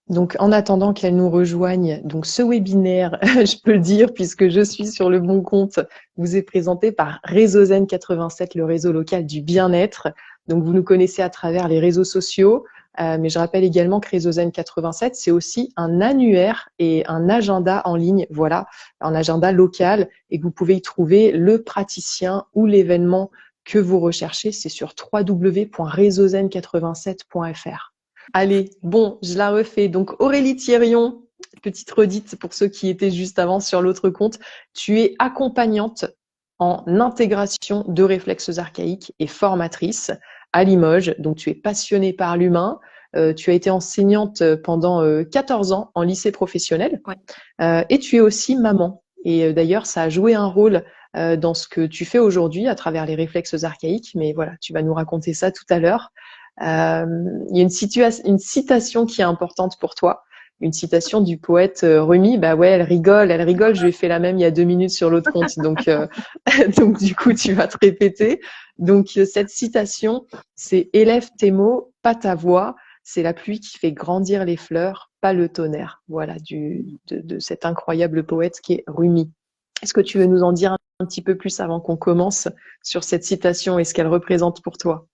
Donc, en attendant qu'elle nous rejoigne, donc ce webinaire, je peux le dire puisque je suis sur le bon compte, vous est présenté par Réseau Zen 87, le réseau local du bien-être. Donc, vous nous connaissez à travers les réseaux sociaux, mais je rappelle également que Réseau Zen 87, c'est aussi un annuaire et un agenda en ligne, voilà, un agenda local, et que vous pouvez y trouver le praticien ou l'événement que vous recherchez. C'est sur www.réseauzen87.fr. Allez, bon, je la refais. Donc, Aurélie Thirion, petite redite pour ceux qui étaient juste avant sur l'autre compte, tu es accompagnante en intégration de réflexes archaïques et formatrice à Limoges. Donc, tu es passionnée par l'humain. Tu as été enseignante pendant 14 ans en lycée professionnel. Ouais. Et tu es aussi maman. Et d'ailleurs, ça a joué un rôle dans ce que tu fais aujourd'hui à travers les réflexes archaïques. Mais voilà, tu vas nous raconter ça tout à l'heure. Il y a une citation qui est importante pour toi, une citation du poète Rumi. Bah ouais, elle rigole. Je lui ai fait la même il y a 2 minutes sur l'autre compte, donc donc du coup tu vas te répéter. Donc cette citation, c'est élève tes mots, pas ta voix. C'est la pluie qui fait grandir les fleurs, pas le tonnerre. Voilà de cet incroyable poète qui est Rumi. Est-ce que tu veux nous en dire un petit peu plus avant qu'on commence sur cette citation et ce qu'elle représente pour toi?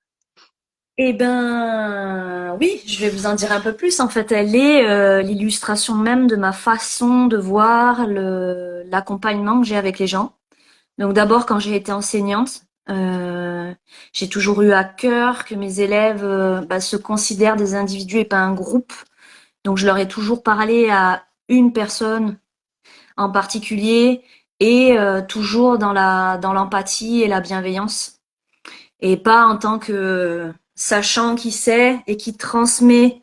Eh ben, oui, je vais vous en dire un peu plus. En fait, elle est l'illustration même de ma façon de voir l'accompagnement que j'ai avec les gens. Donc d'abord, quand j'ai été enseignante, j'ai toujours eu à cœur que mes élèves se considèrent des individus et pas un groupe. Donc je leur ai toujours parlé à une personne en particulier et toujours dans l'empathie et la bienveillance et pas en tant que sachant qui sait et qui transmet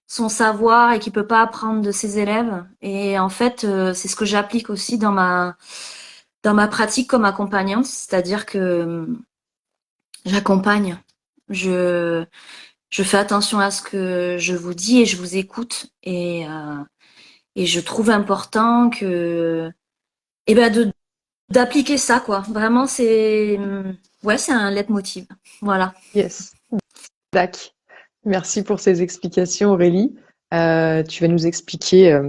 son savoir et qui peut pas apprendre de ses élèves. Et en fait, c'est ce que j'applique aussi dans ma pratique comme accompagnante, c'est-à-dire que j'accompagne, je je fais attention à ce que je vous dis et je vous écoute et je trouve important que de d'appliquer ça quoi. Vraiment c'est ouais, c'est un leitmotiv. Voilà. Yes. Tac. Merci pour ces explications, Aurélie. Tu vas nous expliquer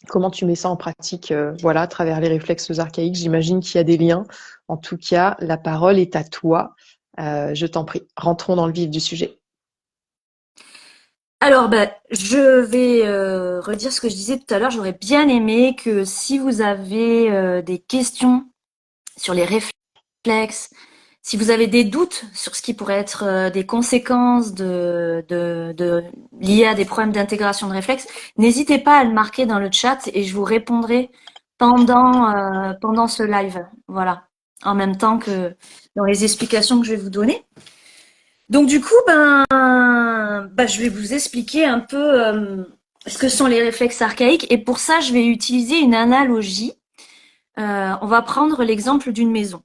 comment tu mets ça en pratique, voilà, à travers les réflexes archaïques. J'imagine qu'il y a des liens. En tout cas, la parole est à toi. Je t'en prie. Rentrons dans le vif du sujet. Alors, je vais redire ce que je disais tout à l'heure. J'aurais bien aimé que si vous avez des questions sur les réflexes, si vous avez des doutes sur ce qui pourrait être des conséquences liées à des problèmes d'intégration de réflexes, n'hésitez pas à le marquer dans le chat et je vous répondrai pendant ce live. Voilà, en même temps que dans les explications que je vais vous donner. Donc du coup, je vais vous expliquer un peu ce que sont les réflexes archaïques. Et pour ça, je vais utiliser une analogie. On va prendre l'exemple d'une maison.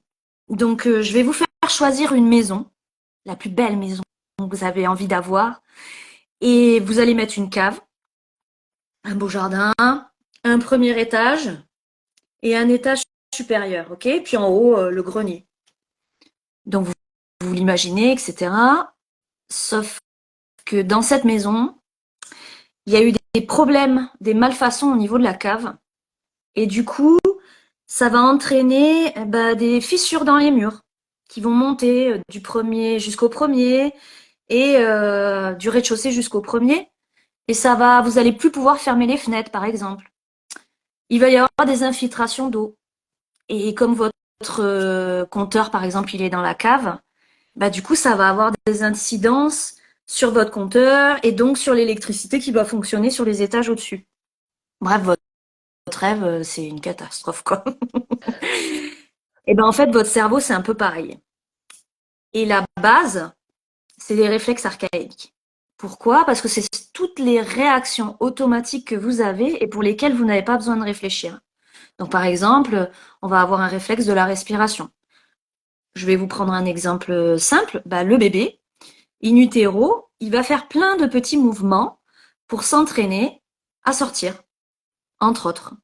Donc je vais vous faire choisir une maison, la plus belle maison que vous avez envie d'avoir. Et vous allez mettre une cave, un beau jardin, un premier étage et un étage supérieur. Ok. Puis en haut, le grenier. Donc vous l'imaginez, etc. Sauf que dans cette maison, il y a eu des problèmes, des malfaçons au niveau de la cave. Et du coup, ça va entraîner des fissures dans les murs qui vont monter du premier jusqu'au premier et du rez-de-chaussée jusqu'au premier. Et vous allez plus pouvoir fermer les fenêtres, par exemple. Il va y avoir des infiltrations d'eau. Et comme votre compteur, par exemple, il est dans la cave, du coup, ça va avoir des incidences sur votre compteur et donc sur l'électricité qui va fonctionner sur les étages au-dessus. Bref, votre rêve, c'est une catastrophe, quoi. Et en fait, votre cerveau, c'est un peu pareil. Et la base, c'est les réflexes archaïques. Pourquoi? Parce que c'est toutes les réactions automatiques que vous avez et pour lesquelles vous n'avez pas besoin de réfléchir. Donc, par exemple, on va avoir un réflexe de la respiration. Je vais vous prendre un exemple simple. Le bébé, in utero, il va faire plein de petits mouvements pour s'entraîner à sortir, entre autres.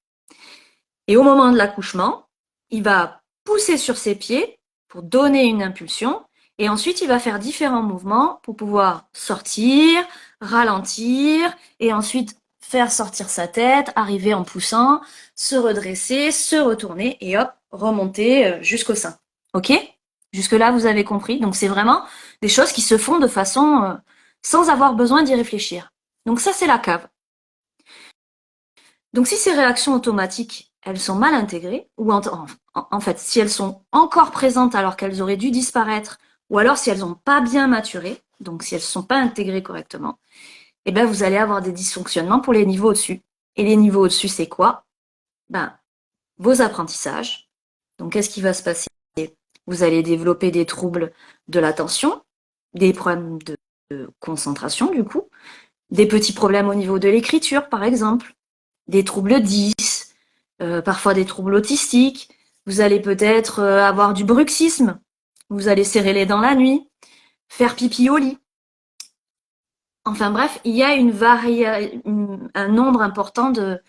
Et au moment de l'accouchement, il va pousser sur ses pieds pour donner une impulsion et ensuite il va faire différents mouvements pour pouvoir sortir, ralentir et ensuite faire sortir sa tête, arriver en poussant, se redresser, se retourner et hop, remonter jusqu'au sein. Ok? Jusque-là, vous avez compris. Donc, c'est vraiment des choses qui se font de façon sans avoir besoin d'y réfléchir. Donc, ça, c'est la cave. Donc, si ces réactions automatiques, elles sont mal intégrées, ou en fait, si elles sont encore présentes alors qu'elles auraient dû disparaître, ou alors si elles n'ont pas bien maturé, donc si elles ne sont pas intégrées correctement, eh ben, vous allez avoir des dysfonctionnements pour les niveaux au-dessus. Et les niveaux au-dessus, c'est quoi? Ben, vos apprentissages. Donc, qu'est-ce qui va se passer? Vous allez développer des troubles de l'attention, des problèmes de concentration, du coup, des petits problèmes au niveau de l'écriture, par exemple, des troubles 10, parfois des troubles autistiques. Vous allez peut-être avoir du bruxisme. Vous allez serrer les dents la nuit, faire pipi au lit. Enfin bref, il y a un nombre important de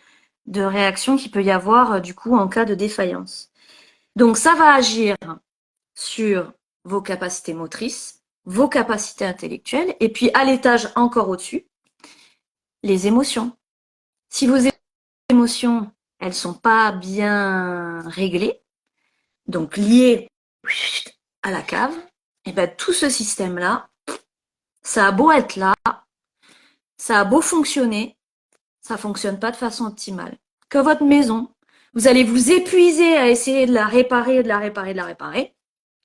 réactions qu'il peut y avoir du coup en cas de défaillance. Donc ça va agir sur vos capacités motrices, vos capacités intellectuelles, et puis à l'étage encore au-dessus, les émotions. Si vos émotions, elles sont pas bien réglées, donc liées à la cave, et ben tout ce système-là, ça a beau être là, ça a beau fonctionner, ça fonctionne pas de façon optimale. Que votre maison, vous allez vous épuiser à essayer de la réparer,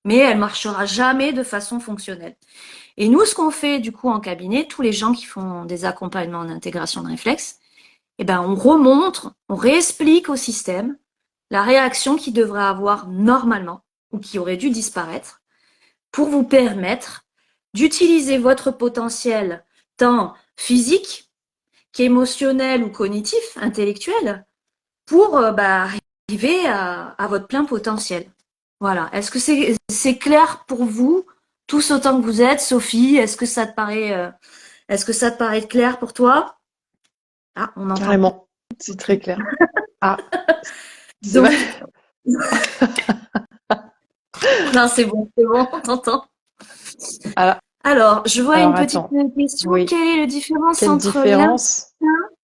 mais elle marchera jamais de façon fonctionnelle. Et nous, ce qu'on fait du coup en cabinet, tous les gens qui font des accompagnements en intégration de réflexes, eh ben, on remontre, on réexplique au système la réaction qu'il devrait avoir normalement ou qui aurait dû disparaître pour vous permettre d'utiliser votre potentiel tant physique qu'émotionnel ou cognitif, intellectuel, pour arriver à votre plein potentiel. Voilà. Est-ce que c'est clair pour vous, tous autant que vous êtes, Sophie? Est-ce que ça te paraît clair pour toi? Ah, on entend. Carrément, c'est très clair. Ah, c'est Donc, vrai. non, c'est bon, on t'entend. Alors, Alors, je vois une petite attends. question. Oui. Quelle est la différence Quelle entre différence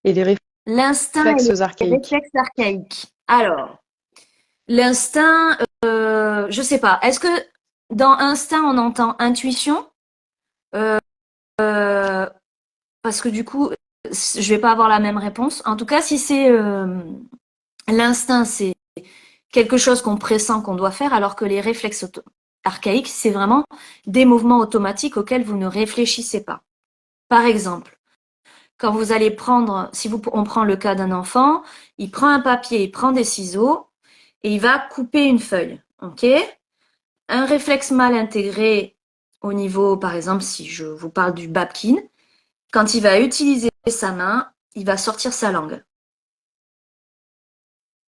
et les l'instinct et réflexes les archaïques? réflexes archaïques? Alors, l'instinct, je sais pas. Est-ce que dans instinct, on entend intuition? Parce que du coup, je vais pas avoir la même réponse. En tout cas, si c'est l'instinct, c'est quelque chose qu'on pressent qu'on doit faire, alors que les réflexes archaïques, c'est vraiment des mouvements automatiques auxquels vous ne réfléchissez pas. Par exemple, quand vous allez prendre, on prend le cas d'un enfant, il prend un papier, il prend des ciseaux et il va couper une feuille. Ok? Un réflexe mal intégré au niveau, par exemple, si je vous parle du Babkin, quand il va utiliser sa main, il va sortir sa langue.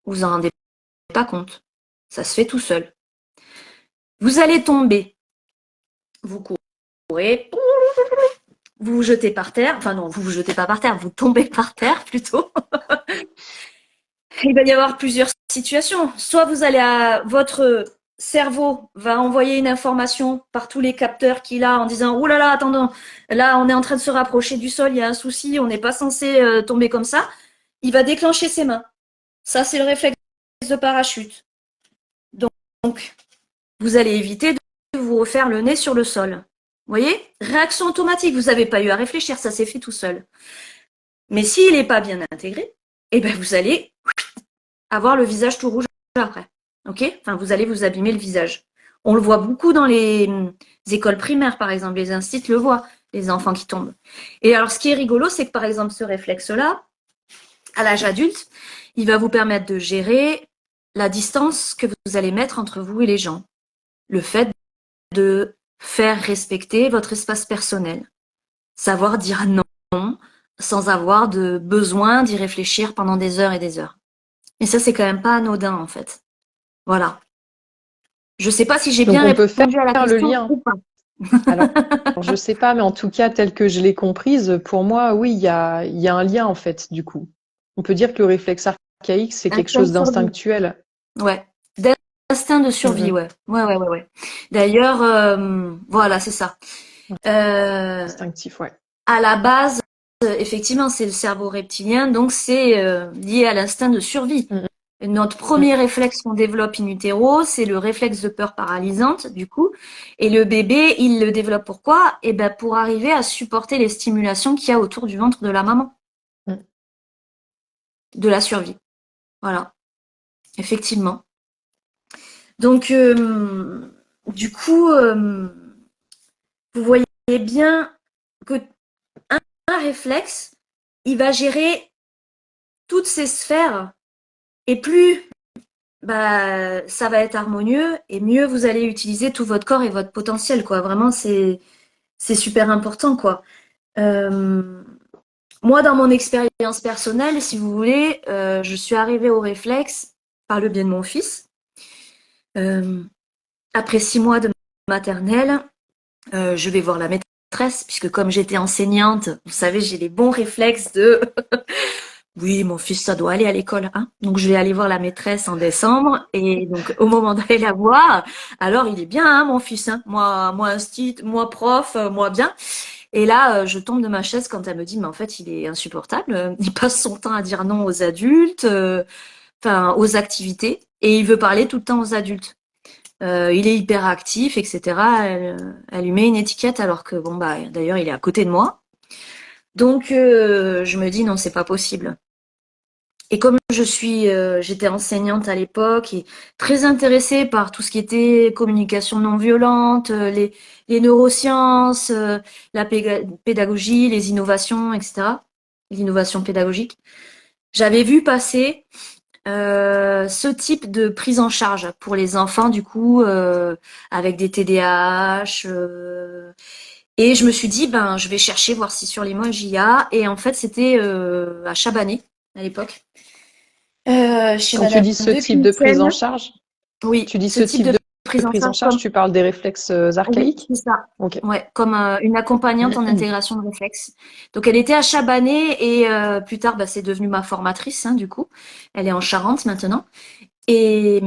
Vous en rendez pas compte. Ça se fait tout seul. Vous allez tomber. Vous courez. Vous vous jetez par terre. Enfin non, vous vous jetez pas par terre. Vous tombez par terre plutôt. Il va y avoir plusieurs situations. Soit vous allez votre cerveau va envoyer une information par tous les capteurs qu'il a en disant « Ouh là là, attendons, là on est en train de se rapprocher du sol, il y a un souci, on n'est pas censé tomber comme ça. » Il va déclencher ses mains. Ça, c'est le réflexe de parachute. Donc, vous allez éviter de vous refaire le nez sur le sol. Vous voyez? Réaction automatique, vous n'avez pas eu à réfléchir, ça s'est fait tout seul. Mais s'il n'est pas bien intégré, eh ben vous allez avoir le visage tout rouge après. Ok? Enfin, vous allez vous abîmer le visage. On le voit beaucoup dans les écoles primaires, par exemple. Les instituts le voient, les enfants qui tombent. Et alors, ce qui est rigolo, c'est que par exemple, ce réflexe-là, à l'âge adulte, il va vous permettre de gérer la distance que vous allez mettre entre vous et les gens. Le fait de faire respecter votre espace personnel. Savoir dire non sans avoir de besoin d'y réfléchir pendant des heures et des heures. Et ça, c'est quand même pas anodin, en fait. Voilà. Je sais pas si j'ai Donc bien on peut répondu à la faire le question lien. ou pas. Alors, je sais pas, mais en tout cas, tel que je l'ai comprise, pour moi, oui, il y a un lien en fait, du coup. On peut dire que le réflexe archaïque, c'est quelque Instinct chose de survie. d'instinctuel. Ouais. D'instinct de survie, Mhm. ouais. Ouais. D'ailleurs, voilà, c'est ça. Euh, Instinctif, ouais. à la base, effectivement, c'est le cerveau reptilien, donc c'est lié à l'instinct de survie. Mm, Notre mm, premier réflexe qu'on développe in utero, c'est le réflexe de peur paralysante, du coup. Et le bébé, il le développe pourquoi? Eh ben, pour arriver à supporter les stimulations qu'il y a autour du ventre de la maman, mm. de la survie. Voilà, effectivement. Donc, du coup, vous voyez bien que un réflexe, il va gérer toutes ces sphères et plus bah, ça va être harmonieux et mieux vous allez utiliser tout votre corps et votre potentiel, quoi. Vraiment, c'est super important, quoi. Euh, Moi, dans mon expérience personnelle, si vous voulez, je suis arrivée au réflexe par le biais de mon fils. Euh, Après 6 mois de maternelle, je vais voir la maîtresse, puisque comme j'étais enseignante, vous savez, j'ai les bons réflexes de oui, mon fils, ça doit aller à l'école, hein. Donc, je vais aller voir la maîtresse en décembre. Et donc, au moment d'aller la voir, alors, il est bien, hein, mon fils, hein. Moi, instit, moi, prof, moi, bien. Et là, je tombe de ma chaise quand elle me dit, mais en fait, il est insupportable. Il passe son temps à dire non aux adultes, enfin, aux activités. Et il veut parler tout le temps aux adultes. Il est hyperactif, etc. Elle lui met une étiquette alors que, bon, bah, d'ailleurs, il est à côté de moi. Donc, je me dis, non, c'est pas possible. Et comme j'étais enseignante à l'époque et très intéressée par tout ce qui était communication non violente, les neurosciences, la pédagogie, les innovations, etc., l'innovation pédagogique, j'avais vu passer ce type de prise en charge pour les enfants, du coup, avec des TDAH. Et je me suis dit, ben, je vais chercher voir si sur les mots j'y a. Et en fait, c'était à Chabanais à l'époque. Chez Quand tu Madame dis ce de type de prise en Quincène. charge, Oui, tu dis ce ce type type de de prise en prise en charge charge, comme, tu parles des réflexes oui, archaïques? c'est ça. Ok. Ouais, comme une accompagnante en intégration de réflexe. Donc elle était à Chabanais et plus tard, bah, c'est devenu ma formatrice, hein, du coup. Elle est en Charente maintenant et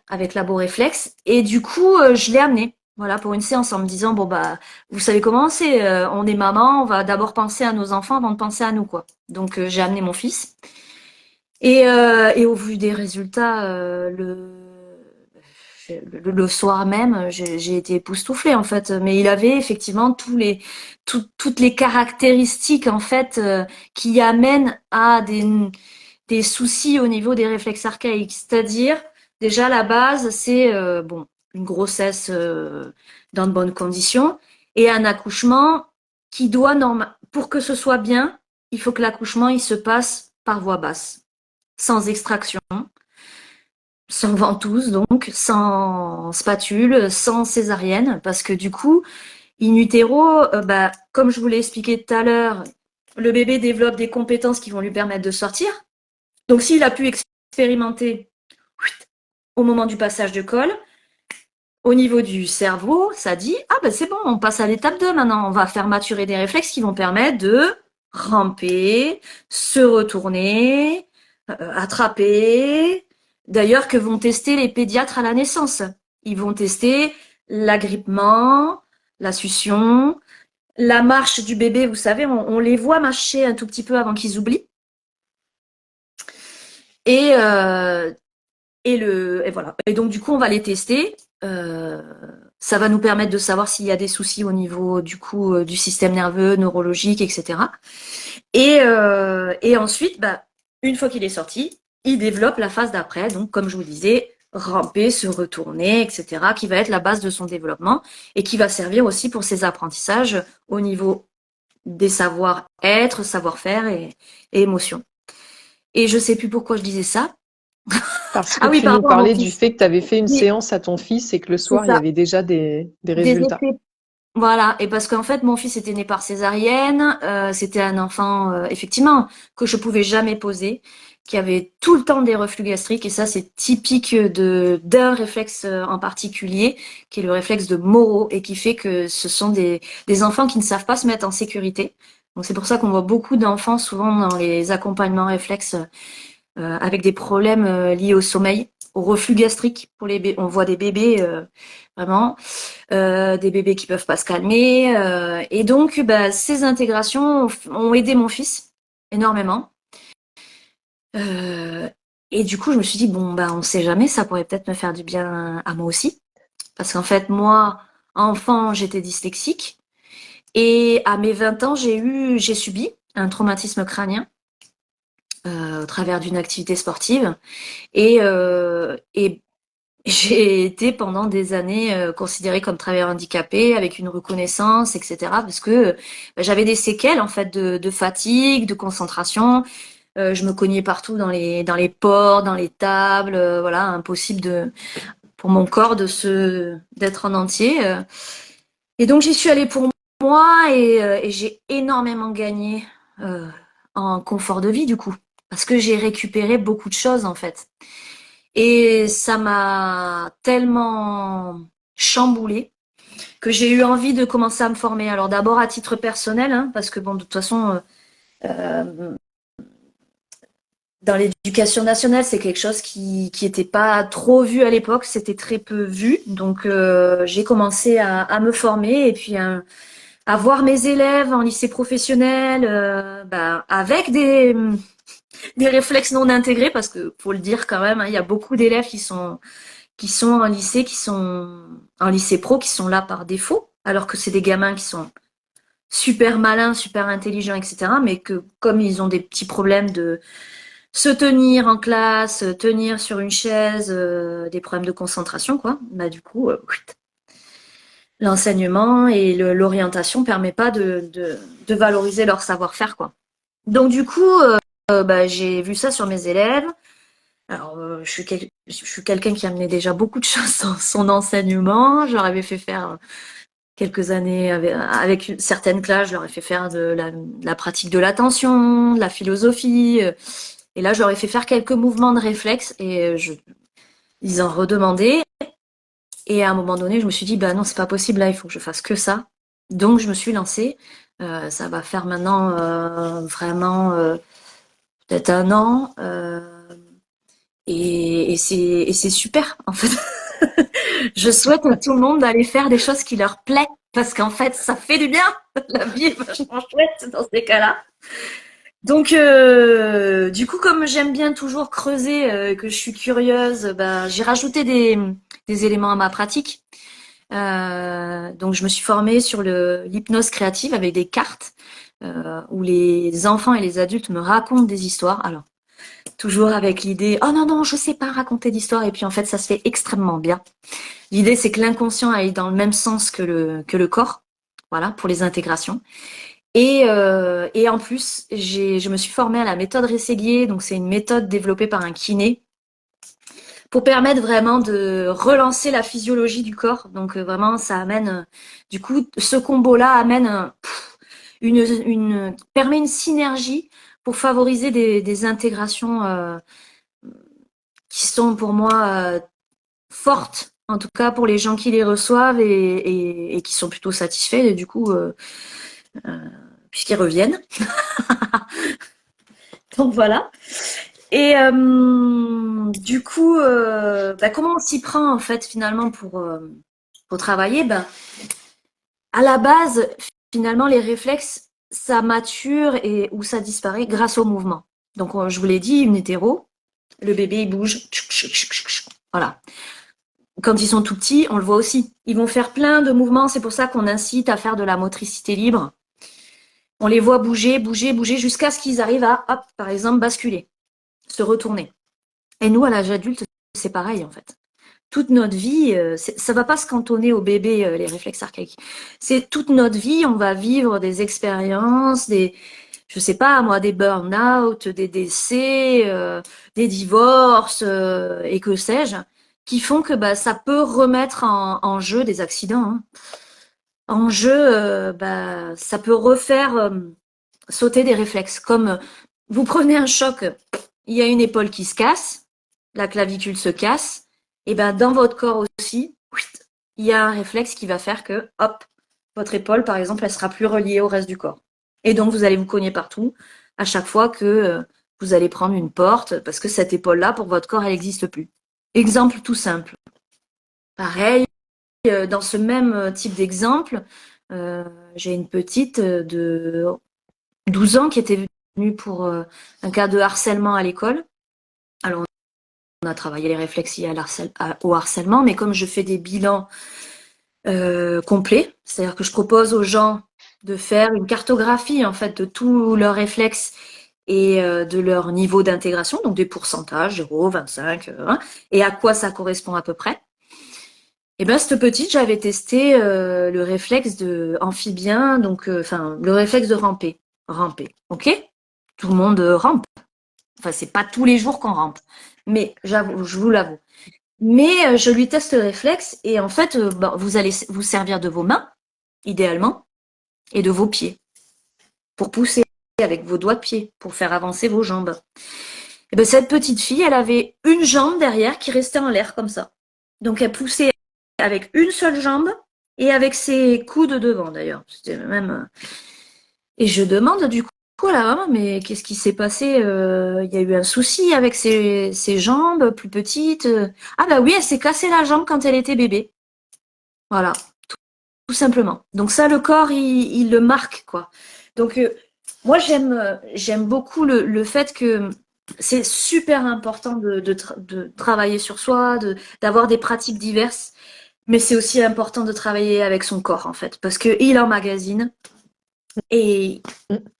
avec Labo Réflexe. Et du coup, je l'ai amenée. Voilà, pour une séance en me disant, bon, bah, vous savez comment c'est, on est maman, on va d'abord penser à nos enfants avant de penser à nous, quoi. Donc, j'ai amené mon fils. Et au vu des résultats, le soir même, j'ai été époustouflée en fait. Mais il avait effectivement toutes les caractéristiques en fait qui amènent à des soucis au niveau des réflexes archaïques. C'est-à-dire, déjà la base, c'est bon, une grossesse dans de bonnes conditions et un accouchement qui doit pour que ce soit bien, il faut que l'accouchement il se passe par voie basse sans extraction, sans ventouse donc, sans spatule, sans césarienne, parce que du coup, in utero, bah, comme je vous l'ai expliqué tout à l'heure, le bébé développe des compétences qui vont lui permettre de sortir. Donc s'il a pu expérimenter au moment du passage de col, au niveau du cerveau, ça dit, ah ben c'est bon, on passe à l'étape 2 maintenant, on va faire maturer des réflexes qui vont permettre de ramper, se retourner, attraper. D'ailleurs, que vont tester les pédiatres à la naissance. Ils vont tester l'agrippement, la succion, la marche du bébé, vous savez, on les voit marcher un tout petit peu avant qu'ils oublient. Et, euh, et voilà. Et donc, du coup, on va les tester. Euh, Ça va nous permettre de savoir s'il y a des soucis au niveau, du coup, du système nerveux, neurologique, etc. Et ensuite, bah, une fois qu'il est sorti, il développe la phase d'après. Donc, comme je vous disais, ramper, se retourner, etc., qui va être la base de son développement et qui va servir aussi pour ses apprentissages au niveau des savoir-être, savoir-faire et émotions. Et je sais plus pourquoi je disais ça. Parce que Ah oui, tu par nous rapport à mon parlais du fils. fait que tu avais fait une Oui, séance à ton fils et que le c'est soir, il y ça. avait déjà des Des résultats. effets. Voilà, et parce qu'en fait, mon fils était né par césarienne, c'était un enfant, effectivement, que je pouvais jamais poser, qui avait tout le temps des reflux gastriques, et ça, c'est typique d'un réflexe en particulier, qui est le réflexe de Moro, et qui fait que ce sont des enfants qui ne savent pas se mettre en sécurité. Donc c'est pour ça qu'on voit beaucoup d'enfants souvent dans les accompagnements réflexes avec des problèmes liés au sommeil. au reflux gastrique pour les bébés. On voit des bébés vraiment, des bébés qui peuvent pas se calmer. Et donc, bah, ces intégrations ont aidé mon fils énormément. Euh, et du coup, je me suis dit, bon, bah, on sait jamais, ça pourrait peut-être me faire du bien à moi aussi. Parce qu'en fait, moi, enfant, j'étais dyslexique. Et à mes 20 ans, j'ai subi un traumatisme crânien au travers d'une activité sportive. Et j'ai été pendant des années considérée comme travailleur handicapé avec une reconnaissance, etc. Parce que j'avais des séquelles en fait de fatigue, de concentration. Je me cognais partout dans les portes, dans les tables. Voilà, impossible pour mon corps d'être en entier. Et donc j'y suis allée pour moi et j'ai énormément gagné euh, en confort de vie du coup. Parce que j'ai récupéré beaucoup de choses en fait. Et ça m'a tellement chamboulée que j'ai eu envie de commencer à me former. Alors d'abord à titre personnel, hein, parce que bon, de toute façon, dans l'éducation nationale, c'est quelque chose qui était pas trop vu à l'époque, c'était très peu vu. Donc j'ai commencé à me former et puis à voir mes élèves en lycée professionnel, avec des réflexes non intégrés, parce que faut le dire quand même, hein, il y a beaucoup d'élèves qui sont en lycée, qui sont en lycée pro, qui sont là par défaut, alors que c'est des gamins qui sont super malins, super intelligents, etc. Mais que comme ils ont des petits problèmes de se tenir en classe, tenir sur une chaise, des problèmes de concentration, quoi, bah du coup, l'enseignement et l'orientation permet pas de valoriser leur savoir-faire, quoi. Donc du coup, j'ai vu ça sur mes élèves. Alors, je suis quelqu'un qui amenait déjà beaucoup de choses dans son enseignement. Je leur avais fait faire quelques années avec certaines classes, je leur ai fait faire de la pratique de l'attention, de la philosophie. Et là, je leur ai fait faire quelques mouvements de réflexe et ils en redemandaient. Et à un moment donné, je me suis dit, bah non, c'est pas possible, là, il faut que je fasse que ça. Donc, je me suis lancée. Ça va faire maintenant vraiment peut-être un an. Et c'est super, en fait. Je souhaite à tout le monde d'aller faire des choses qui leur plaisent, parce qu'en fait, ça fait du bien. La vie est vachement chouette dans ces cas-là. Donc, du coup, comme j'aime bien toujours creuser, que je suis curieuse, j'ai rajouté des éléments à ma pratique. Donc, je me suis formée sur l'hypnose créative avec des cartes où les enfants et les adultes me racontent des histoires. Alors, toujours avec l'idée, oh non, non, je sais pas raconter d'histoire. Et puis, en fait, ça se fait extrêmement bien. L'idée, c'est que l'inconscient aille dans le même sens que le corps. Voilà, pour les intégrations. Et en plus, je me suis formée à la méthode Rességuier. Donc, c'est une méthode développée par un kiné pour permettre vraiment de relancer la physiologie du corps. Donc, vraiment, ça amène, du coup, ce combo-là amène permet une synergie pour favoriser des intégrations qui sont pour moi fortes, en tout cas pour les gens qui les reçoivent et qui sont plutôt satisfaits, et du coup, puisqu'ils reviennent. Donc voilà. Et du coup, comment on s'y prend en fait finalement pour travailler? À la base, finalement, les réflexes, ça mature ou ça disparaît grâce au mouvement. Donc, je vous l'ai dit, une hétéro, le bébé il bouge, voilà. Quand ils sont tout petits, on le voit aussi. Ils vont faire plein de mouvements. C'est pour ça qu'on incite à faire de la motricité libre. On les voit bouger, bouger, bouger jusqu'à ce qu'ils arrivent à, hop, par exemple, basculer, se retourner. Et nous, à l'âge adulte, c'est pareil en fait. Toute notre vie, ça va pas se cantonner au bébé, les réflexes archaïques. C'est toute notre vie, on va vivre des expériences, je sais pas moi, des burn-out, des décès, des divorces, et que sais-je, qui font que ça peut remettre en jeu des accidents, hein. En jeu, ça peut refaire sauter des réflexes. Comme vous prenez un choc, il y a une épaule qui se casse, la clavicule se casse, et dans votre corps aussi, il y a un réflexe qui va faire que, hop, votre épaule, par exemple, elle sera plus reliée au reste du corps. Et donc, vous allez vous cogner partout à chaque fois que vous allez prendre une porte, parce que cette épaule-là, pour votre corps, elle n'existe plus. Exemple tout simple. Pareil, dans ce même type d'exemple, j'ai une petite de 12 ans qui était venue pour un cas de harcèlement à l'école. Alors, on a travaillé les réflexes liés au harcèlement, mais comme je fais des bilans complets, c'est-à-dire que je propose aux gens de faire une cartographie en fait de tous leurs réflexes et de leur niveau d'intégration, donc des pourcentages, 0, 25, et à quoi ça correspond à peu près. Et ben cette petite, j'avais testé le réflexe de amphibien, donc le réflexe de ramper, ok. Tout le monde rampe. Enfin, c'est pas tous les jours qu'on rampe, mais j'avoue, je vous l'avoue. Mais je lui teste le réflexe et en fait, vous allez vous servir de vos mains, idéalement, et de vos pieds pour pousser avec vos doigts de pied, pour faire avancer vos jambes. Et ben cette petite fille, elle avait une jambe derrière qui restait en l'air comme ça. Donc elle poussait avec une seule jambe et avec ses coudes devant d'ailleurs. C'était même. Et je demande du coup à la maman, mais qu'est-ce qui s'est passé? Il y a eu un souci avec ses jambes plus petites. Ah bah oui, elle s'est cassée la jambe quand elle était bébé. Voilà, tout simplement. Donc ça, le corps, il le marque, quoi. Donc moi, j'aime beaucoup le fait que c'est super important de travailler sur soi, d'avoir des pratiques diverses, mais c'est aussi important de travailler avec son corps, en fait, parce qu'il emmagasine et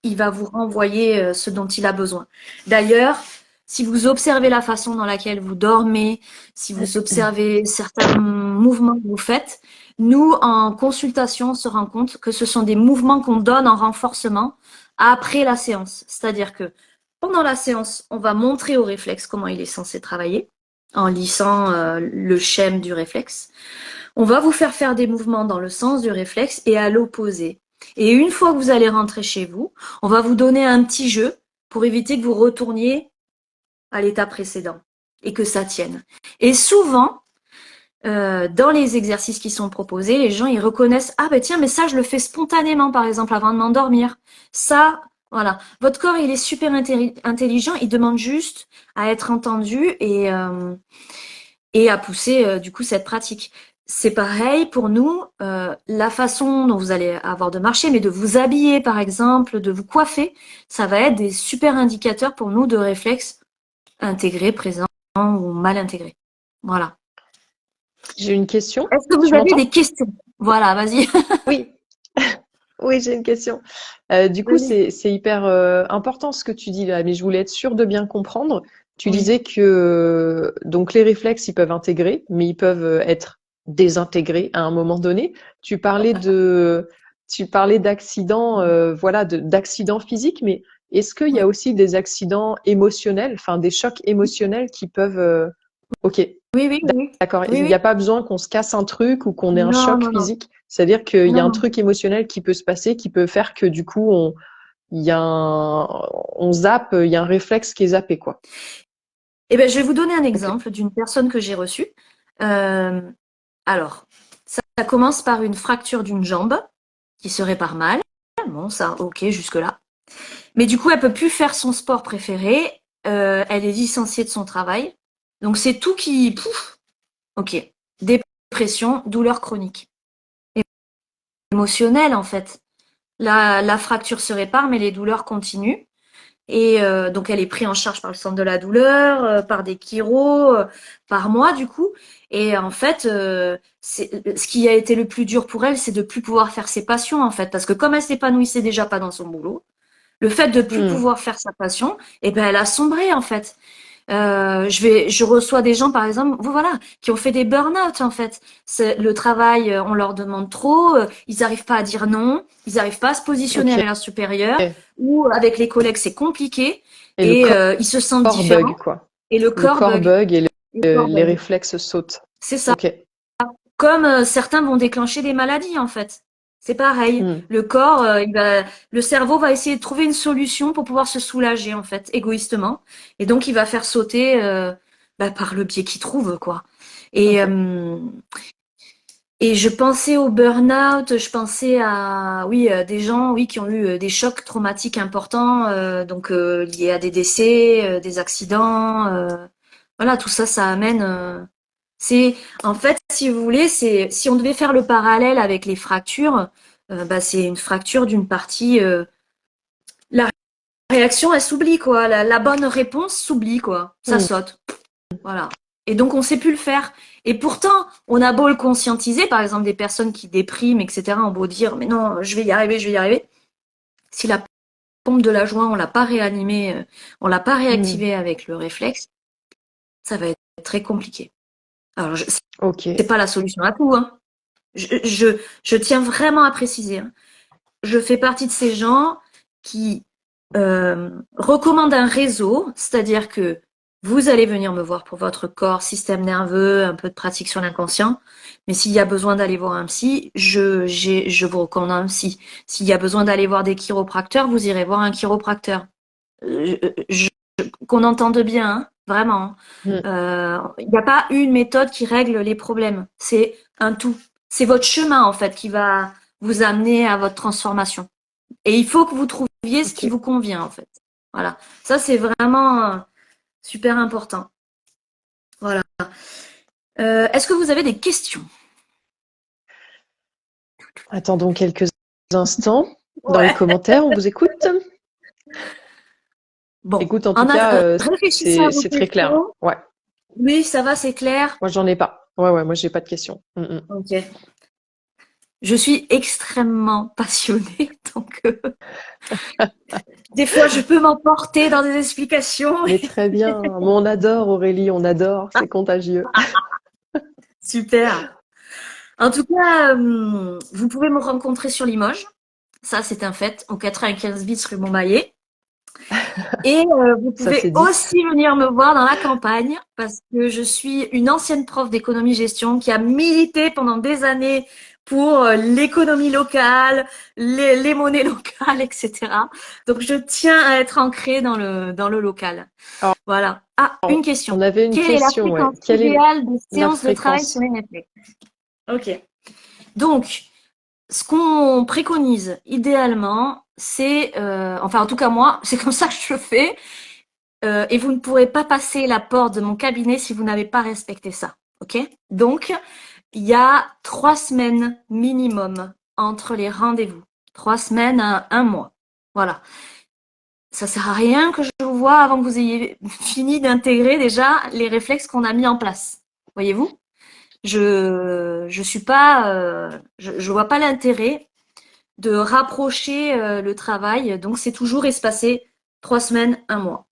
il va vous renvoyer ce dont il a besoin. D'ailleurs, si vous observez la façon dans laquelle vous dormez, si vous observez certains mouvements que vous faites, nous, en consultation, on se rend compte que ce sont des mouvements qu'on donne en renforcement après la séance. C'est-à-dire que pendant la séance, on va montrer au réflexe comment il est censé travailler en lissant le schème du réflexe. On va vous faire des mouvements dans le sens du réflexe et à l'opposé. Et une fois que vous allez rentrer chez vous, on va vous donner un petit jeu pour éviter que vous retourniez à l'état précédent et que ça tienne. Et souvent, dans les exercices qui sont proposés, les gens ils reconnaissent ah ben tiens mais ça je le fais spontanément par exemple avant de m'endormir. Ça voilà, votre corps il est super intelligent, il demande juste à être entendu et à pousser du coup cette pratique. C'est pareil pour nous, la façon dont vous allez avoir de marcher, mais de vous habiller par exemple, de vous coiffer, ça va être des super indicateurs pour nous de réflexes intégrés, présents ou mal intégrés. Voilà. J'ai une question. Est-ce que vous Tu avez m'entends? des questions? Voilà, vas-y. Oui, oui, j'ai une question. Du coup, Vas-y. c'est hyper important ce que tu dis là, mais je voulais être sûre de bien comprendre. Tu Oui. disais que donc les réflexes, ils peuvent intégrer, mais ils peuvent être désintégrés à un moment donné. Tu parlais de, tu parlais d'accidents, voilà, d'accidents physiques, mais est-ce qu'il y a Oui. aussi des accidents émotionnels, enfin des chocs émotionnels qui peuvent, ok, Oui, oui, oui. d'accord. Oui, Il n'y a oui. pas besoin qu'on se casse un truc ou qu'on ait un Non, choc non, non. physique. C'est-à-dire qu'il y a un Non. truc émotionnel qui peut se passer, qui peut faire que du coup, il y a on zappe, il y a un réflexe qui est zappé, quoi. Eh bien, je vais vous donner un Ok. exemple d'une personne que j'ai reçue. Euh, alors, ça commence par une fracture d'une jambe qui se répare mal. Bon, ça, ok, jusque-là. Mais du coup, elle peut plus faire son sport préféré. Elle est licenciée de son travail. Donc, c'est tout qui... Pouf, ok. Dépression, douleur chronique. Émotionnelle, en fait. La fracture se répare, mais les douleurs continuent. Et donc, elle est prise en charge par le centre de la douleur, par des chiros, par moi, du coup. Et en fait, ce qui a été le plus dur pour elle, c'est de plus pouvoir faire ses passions, en fait. Parce que comme elle s'épanouissait déjà pas dans son boulot, le fait de plus Hmm. pouvoir faire sa passion, eh ben, elle a sombré, en fait. Je reçois des gens, par exemple, voilà, qui ont fait des burn-out, en fait. Le travail, on leur demande trop, ils n'arrivent pas à dire non, ils n'arrivent pas à se positionner Ok. avec leurs supérieurs, Et ou avec les collègues, c'est compliqué, le et ils se sentent corps bug, différents, quoi. et le Le corps corps bug. bug et Le corps les bug. réflexes sautent. C'est ça. Ok. Comme certains vont déclencher des maladies, en fait. C'est pareil. Hmm. Le corps, le cerveau va essayer de trouver une solution pour pouvoir se soulager, en fait, égoïstement. Et donc, il va faire sauter par le biais qu'il trouve, quoi. Et, Ok. euh, et je pensais au burn-out, je pensais à, oui, des gens, oui, qui ont eu des chocs traumatiques importants, donc liés à des décès, des accidents. Voilà, tout ça, ça amène. C'est en fait, si vous voulez, c'est si on devait faire le parallèle avec les fractures, c'est une fracture d'une partie. La réaction, elle s'oublie quoi. La bonne réponse s'oublie quoi. Ça Mm. saute. Voilà. Et donc on sait plus le faire. Et pourtant, on a beau le conscientiser, par exemple des personnes qui dépriment, etc. On beau dire, mais non, je vais y arriver, je vais y arriver. Si la pompe de la joie, on l'a pas réanimée, on l'a pas Mm. réactivée avec le réflexe, ça va être très compliqué. Alors, Ok. c'est pas la solution à tout, hein. Je tiens vraiment à préciser, hein. Je fais partie de ces gens qui recommandent un réseau, c'est-à-dire que vous allez venir me voir pour votre corps, système nerveux, un peu de pratique sur l'inconscient. Mais s'il y a besoin d'aller voir un psy, je vous recommande un psy. S'il y a besoin d'aller voir des chiropracteurs, vous irez voir un chiropracteur. Qu'on entende bien, hein, vraiment. Mm. Il n'y a pas une méthode qui règle les problèmes. C'est un tout. C'est votre chemin, en fait, qui va vous amener à votre transformation. Et il faut que vous trouviez ce qui Ok. vous convient, en fait. Voilà. Ça, c'est vraiment super important. Voilà. Est-ce que vous avez des questions? Attendons quelques instants. Dans les Ouais. commentaires, on vous écoute. Bon. Écoute, en tout cas, Réfléchissez à vos c'est très clair. questions. Ouais. Oui, ça va, c'est clair. Moi, j'en ai pas. Ouais, ouais, moi, j'ai pas de questions. Mm, mm. Ok. Je suis extrêmement passionnée, donc des fois, je peux m'emporter dans des explications. Mais très bien. Mais on adore, Aurélie, on adore. C'est contagieux. Super. En tout cas, vous pouvez me rencontrer sur Limoges. Ça, c'est un fait, au 95 bis rue Montmagny. Et vous Ça, c'est pouvez dit. aussi venir me voir dans la campagne parce que je suis une ancienne prof d'économie-gestion qui a milité pendant des années pour l'économie locale, les monnaies locales, etc. Donc, je tiens à être ancrée dans le local. Alors, Voilà. Ah, une question. on avait une Quelle est la question, ouais. fréquence Quelle est idéale des la séances de travail sur fréquence? les Netflix? Ok. Donc, ce qu'on préconise idéalement, c'est, enfin en tout cas moi, c'est comme ça que je le fais, et vous ne pourrez pas passer la porte de mon cabinet si vous n'avez pas respecté ça. Ok? Donc, il y a 3 semaines minimum entre les rendez-vous. 3 semaines à un mois. Voilà. Ça sert à rien que je vous vois avant que vous ayez fini d'intégrer déjà les réflexes qu'on a mis en place. Voyez-vous? Je suis pas, je vois pas l'intérêt de rapprocher le travail. Donc c'est toujours espacé 3 semaines, un mois.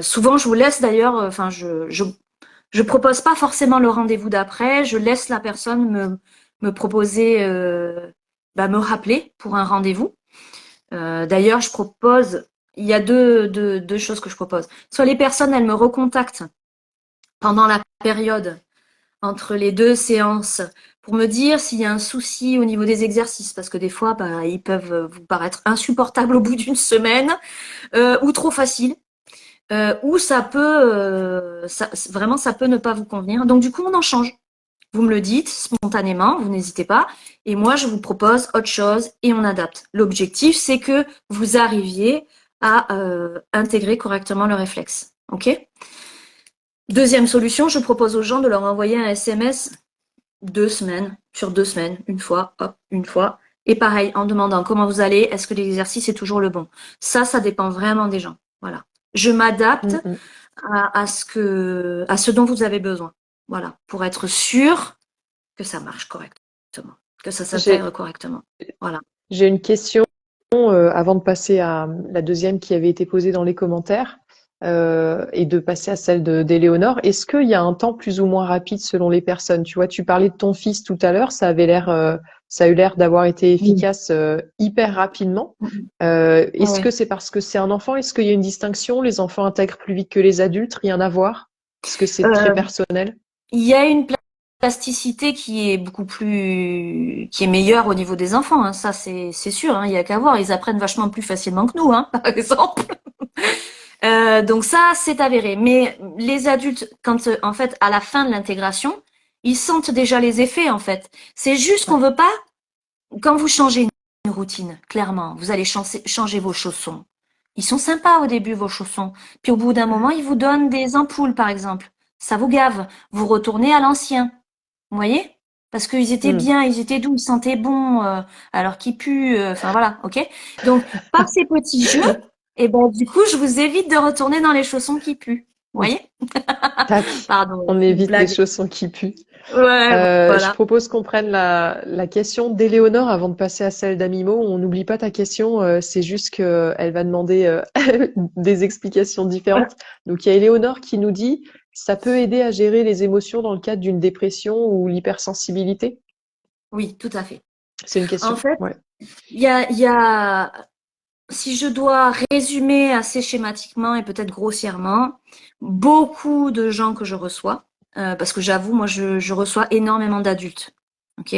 Souvent je vous laisse d'ailleurs, enfin je propose pas forcément le rendez-vous d'après. Je laisse la personne me proposer, me rappeler pour un rendez-vous. D'ailleurs je propose, il y a deux choses que je propose. Soit les personnes elles me recontactent pendant la période entre les deux séances pour me dire s'il y a un souci au niveau des exercices, parce que des fois, ils peuvent vous paraître insupportables au bout d'une semaine, ou trop faciles, ou ça peut, vraiment, ça peut ne pas vous convenir. Donc, du coup, on en change. Vous me le dites spontanément, vous n'hésitez pas, et moi, je vous propose autre chose et on adapte. L'objectif, c'est que vous arriviez à intégrer correctement le réflexe. OK? Deuxième solution, je propose aux gens de leur envoyer un SMS 2 semaines, sur 2 semaines, une fois, hop, une fois. Et pareil, en demandant comment vous allez, est-ce que l'exercice est toujours le bon. Ça dépend vraiment des gens. Voilà. Je m'adapte Mm, mm. à ce dont vous avez besoin. Voilà. Pour être sûr que ça marche correctement, que ça s'intègre J'ai, correctement. Voilà. j'ai une question avant de passer à la deuxième qui avait été posée dans les commentaires et de passer à celle d'Éléonore. Est-ce qu'il y a un temps plus ou moins rapide selon les personnes? Tu vois, tu parlais de ton fils tout à l'heure, ça a eu l'air d'avoir été Oui. efficace hyper rapidement. Est-ce Ouais. que c'est parce que c'est un enfant? Est-ce qu'il y a une distinction? Les enfants intègrent plus vite que les adultes? Rien à voir? Est-ce que c'est très Euh, personnel? il y a une plasticité qui est qui est meilleure au niveau des enfants, hein. Ça, c'est sûr, hein. Il y a qu'à voir. Ils apprennent vachement plus facilement que nous, hein, par exemple. Donc ça, c'est avéré. Mais les adultes, quand en fait, à la fin de l'intégration, ils sentent déjà les effets, en fait. C'est juste qu'on Ouais. veut pas, quand vous changez une routine, clairement, vous allez changer vos chaussons. Ils sont sympas au début, vos chaussons. Puis au bout d'un moment, ils vous donnent des ampoules, par exemple. Ça vous gave. Vous retournez à l'ancien. Vous voyez? Parce qu'ils étaient Hmm. bien, ils étaient doux, ils sentaient bon, alors qu'ils puent. Enfin voilà, ok? Donc, par ces petits jeux, et ben du coup, je vous évite de retourner dans les chaussons qui puent. Vous voyez? Tac, Pardon, on une évite les blague. chaussons qui puent. Ouais, Je voilà. propose qu'on prenne la question d'Éléonore avant de passer à celle d'Amimo. On n'oublie pas ta question, c'est juste qu'elle va demander des explications différentes. Donc il y a Éléonore qui nous dit, ça peut aider à gérer les émotions dans le cadre d'une dépression ou l'hypersensibilité? Oui, tout à fait. C'est une En question. fait, Ouais. il y a, si je dois résumer assez schématiquement et peut-être grossièrement, beaucoup de gens que je reçois, parce que j'avoue, moi, je reçois énormément d'adultes, ok?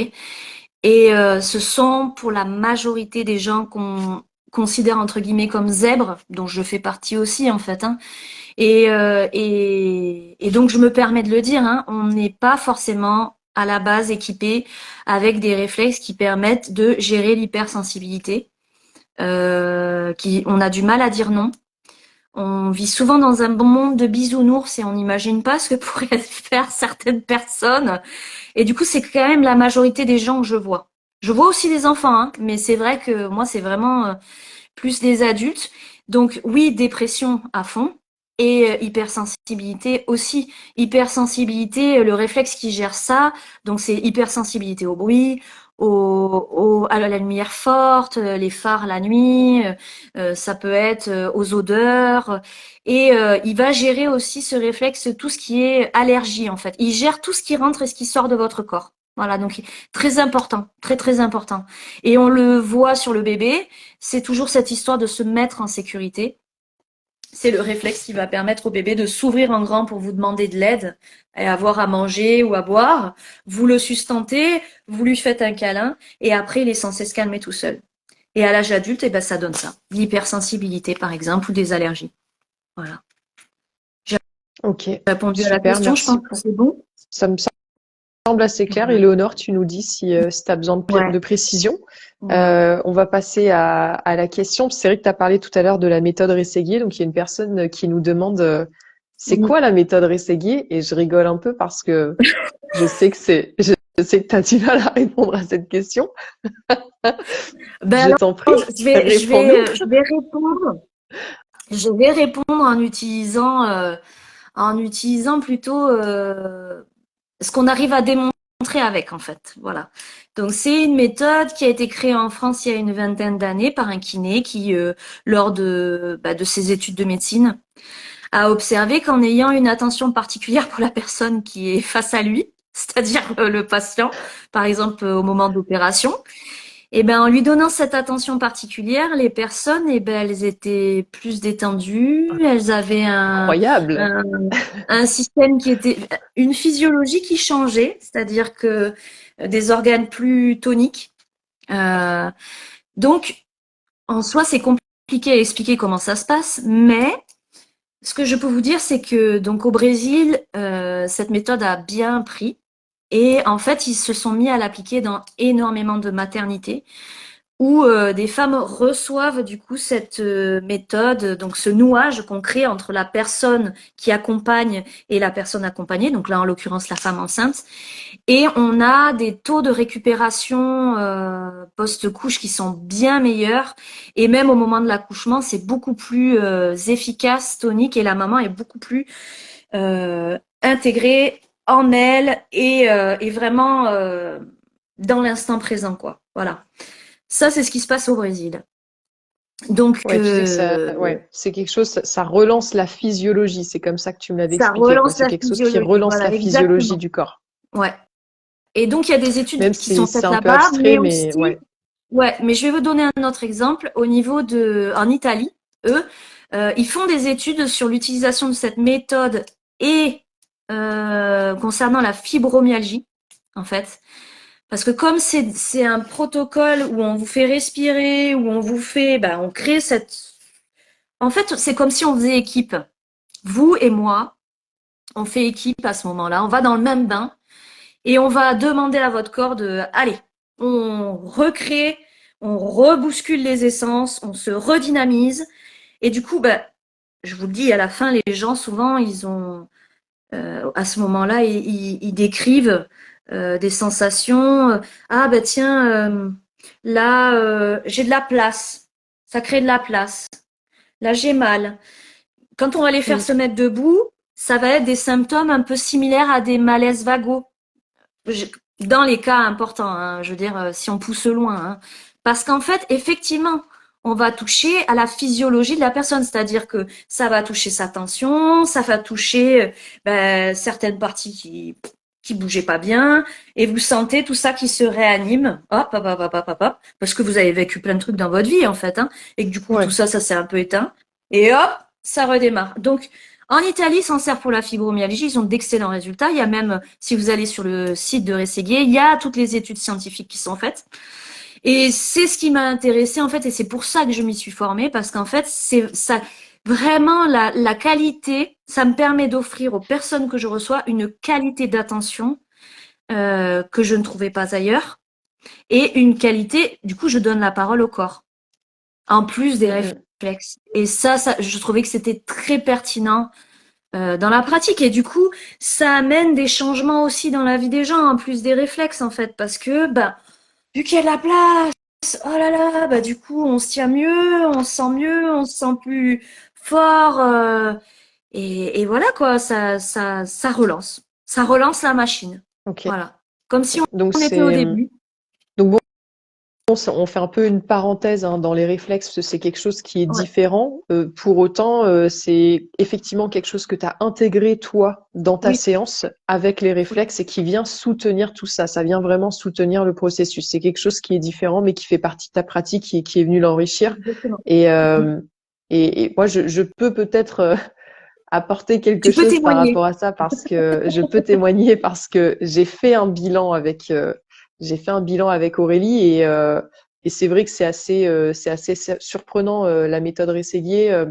Et ce sont pour la majorité des gens qu'on considère entre guillemets comme zèbres, dont je fais partie aussi en fait, hein. Et donc je me permets de le dire, hein, on n'est pas forcément à la base équipé avec des réflexes qui permettent de gérer l'hypersensibilité. On a du mal à dire non. On vit souvent dans un bon monde de bisounours et on n'imagine pas ce que pourraient faire certaines personnes. Et du coup, c'est quand même la majorité des gens que je vois. Je vois aussi des enfants, hein, mais c'est vrai que moi, c'est vraiment plus des adultes. Donc oui, dépression à fond et hypersensibilité aussi. Hypersensibilité, le réflexe qui gère ça, donc c'est hypersensibilité au bruit, à la lumière forte, les phares la nuit, ça peut être aux odeurs. Et il va gérer aussi ce réflexe, tout ce qui est allergie en fait. Il gère tout ce qui rentre et ce qui sort de votre corps. Voilà, donc très important, très très important. Et on le voit sur le bébé, c'est toujours cette histoire de se mettre en sécurité. C'est le réflexe qui va permettre au bébé de s'ouvrir en grand pour vous demander de l'aide et avoir à manger ou à boire. Vous le sustentez, vous lui faites un câlin et après il est censé se calmer tout seul. Et à l'âge adulte, eh ben, ça donne ça. L'hypersensibilité par exemple ou des allergies. Voilà. J'ai Ok, répondu à la super, question, je pense merci. que c'est bon. Ça me semble assez clair. Voilà. Éléonore, tu nous dis si tu as besoin Ouais, de précision. ouais. On va passer à la question. C'est vrai que tu as parlé tout à l'heure de la méthode Rességuier. Donc, il y a une personne qui nous demande c'est Oui. quoi la méthode Rességuier? Et je rigole un peu parce que je sais que tu as du mal à répondre à cette question. Ben Je alors, t'en prie, réponds-nous. je vais répondre en utilisant plutôt ce qu'on arrive à démontrer avec, en fait. Voilà. Donc, c'est une méthode qui a été créée en France il y a une vingtaine d'années par un kiné qui, lors de ses études de médecine, a observé qu'en ayant une attention particulière pour la personne qui est face à lui, c'est-à-dire le patient, par exemple au moment d'opération, et ben, en lui donnant cette attention particulière, les personnes, eh ben, elles étaient plus détendues, elles avaient Incroyable. un, un système qui était, une physiologie qui changeait, c'est-à-dire que des organes plus toniques. Euh, donc, en soi, c'est compliqué à expliquer comment ça se passe, mais ce que je peux vous dire, c'est que donc au Brésil, cette méthode a bien pris. Et en fait, ils se sont mis à l'appliquer dans énormément de maternités où des femmes reçoivent du coup cette méthode, donc ce nouage qu'on crée entre la personne qui accompagne et la personne accompagnée, donc là en l'occurrence la femme enceinte, et on a des taux de récupération post-couche qui sont bien meilleurs, et même au moment de l'accouchement c'est beaucoup plus efficace, tonique, et la maman est beaucoup plus intégrée en elle et vraiment dans l'instant présent, quoi. Voilà. Ça, c'est ce qui se passe au Brésil. Donc, Ouais, tu sais que ouais, c'est quelque chose, ça relance la physiologie. C'est comme ça que tu me l'avais ça expliqué, quoi. relance C'est la quelque chose qui physiologie. relance Voilà, la physiologie exactement. du corps. Ouais. Et donc, il y a des études Même qui si sont c'est faites un peu là-bas, abstrait, mais mais aussi, ouais. ouais, mais je vais vous donner un autre exemple. En Italie, eux, ils font des études sur l'utilisation de cette méthode et concernant la fibromyalgie, en fait. Parce que comme c'est un protocole où on vous fait respirer, où on vous fait, on crée cette. En fait, c'est comme si on faisait équipe. Vous et moi, on fait équipe à ce moment-là. On va dans le même bain et on va demander à votre corps de, allez, on recrée, on rebouscule les essences, on se redynamise Et du coup, bah, je vous le dis, à la fin, les gens, souvent, ils ont, à ce moment-là, ils décrivent des sensations. Ah, bah tiens, là, j'ai de la place. Ça crée de la place. Là, j'ai mal. Quand on va les faire Mm. se mettre debout, ça va être des symptômes un peu similaires à des malaises vagos. Dans les cas importants, hein, je veux dire, si on pousse loin. Hein. Parce qu'en fait, effectivement, on va toucher à la physiologie de la personne, c'est-à-dire que ça va toucher sa tension, ça va toucher certaines parties qui bougeaient pas bien, et vous sentez tout ça qui se réanime, hop, hop, hop, hop, hop, hop, hop, parce que vous avez vécu plein de trucs dans votre vie, en fait, hein, et que du coup, tout Ouais. ça, ça s'est un peu éteint, et hop, ça redémarre. Donc, en Italie, ils s'en servent pour la fibromyalgie. Ils ont d'excellents résultats. Il y a même, si vous allez sur le site de Rességuier, il y a toutes les études scientifiques qui sont faites. Et c'est ce qui m'a intéressée, en fait, et c'est pour ça que je m'y suis formée, parce qu'en fait, c'est ça, vraiment, la qualité, ça me permet d'offrir aux personnes que je reçois une qualité d'attention que je ne trouvais pas ailleurs. Et une qualité, du coup, je donne la parole au corps. En plus des Mm, mm. réflexes. Et ça, je trouvais que c'était très pertinent dans la pratique. Et du coup, ça amène des changements aussi dans la vie des gens, en plus des réflexes, en fait. Parce que, bah, vu qu'il y a de la place, oh là là, bah, du coup, on se tient mieux, on se sent plus fort. Et voilà, quoi, ça relance. Ça relance la machine. Ok. Voilà. Comme si Donc on était au c'est début. donc bon, on fait un peu une parenthèse hein, dans les réflexes, parce que c'est quelque chose qui est Ouais. différent. Pour autant, c'est effectivement quelque chose que tu as intégré toi dans ta Oui. séance avec les Oui. réflexes et qui vient soutenir tout ça. Ça vient vraiment soutenir le processus. C'est quelque chose qui est différent, mais qui fait partie de ta pratique et qui est venu l'enrichir. Exactement. Et, Mhm. et moi, je peux peut-être apporter quelque Tu peux chose par témoigner. rapport à ça parce que je peux témoigner parce que j'ai fait un bilan avec Aurélie et c'est vrai que c'est assez surprenant la méthode Rességuier.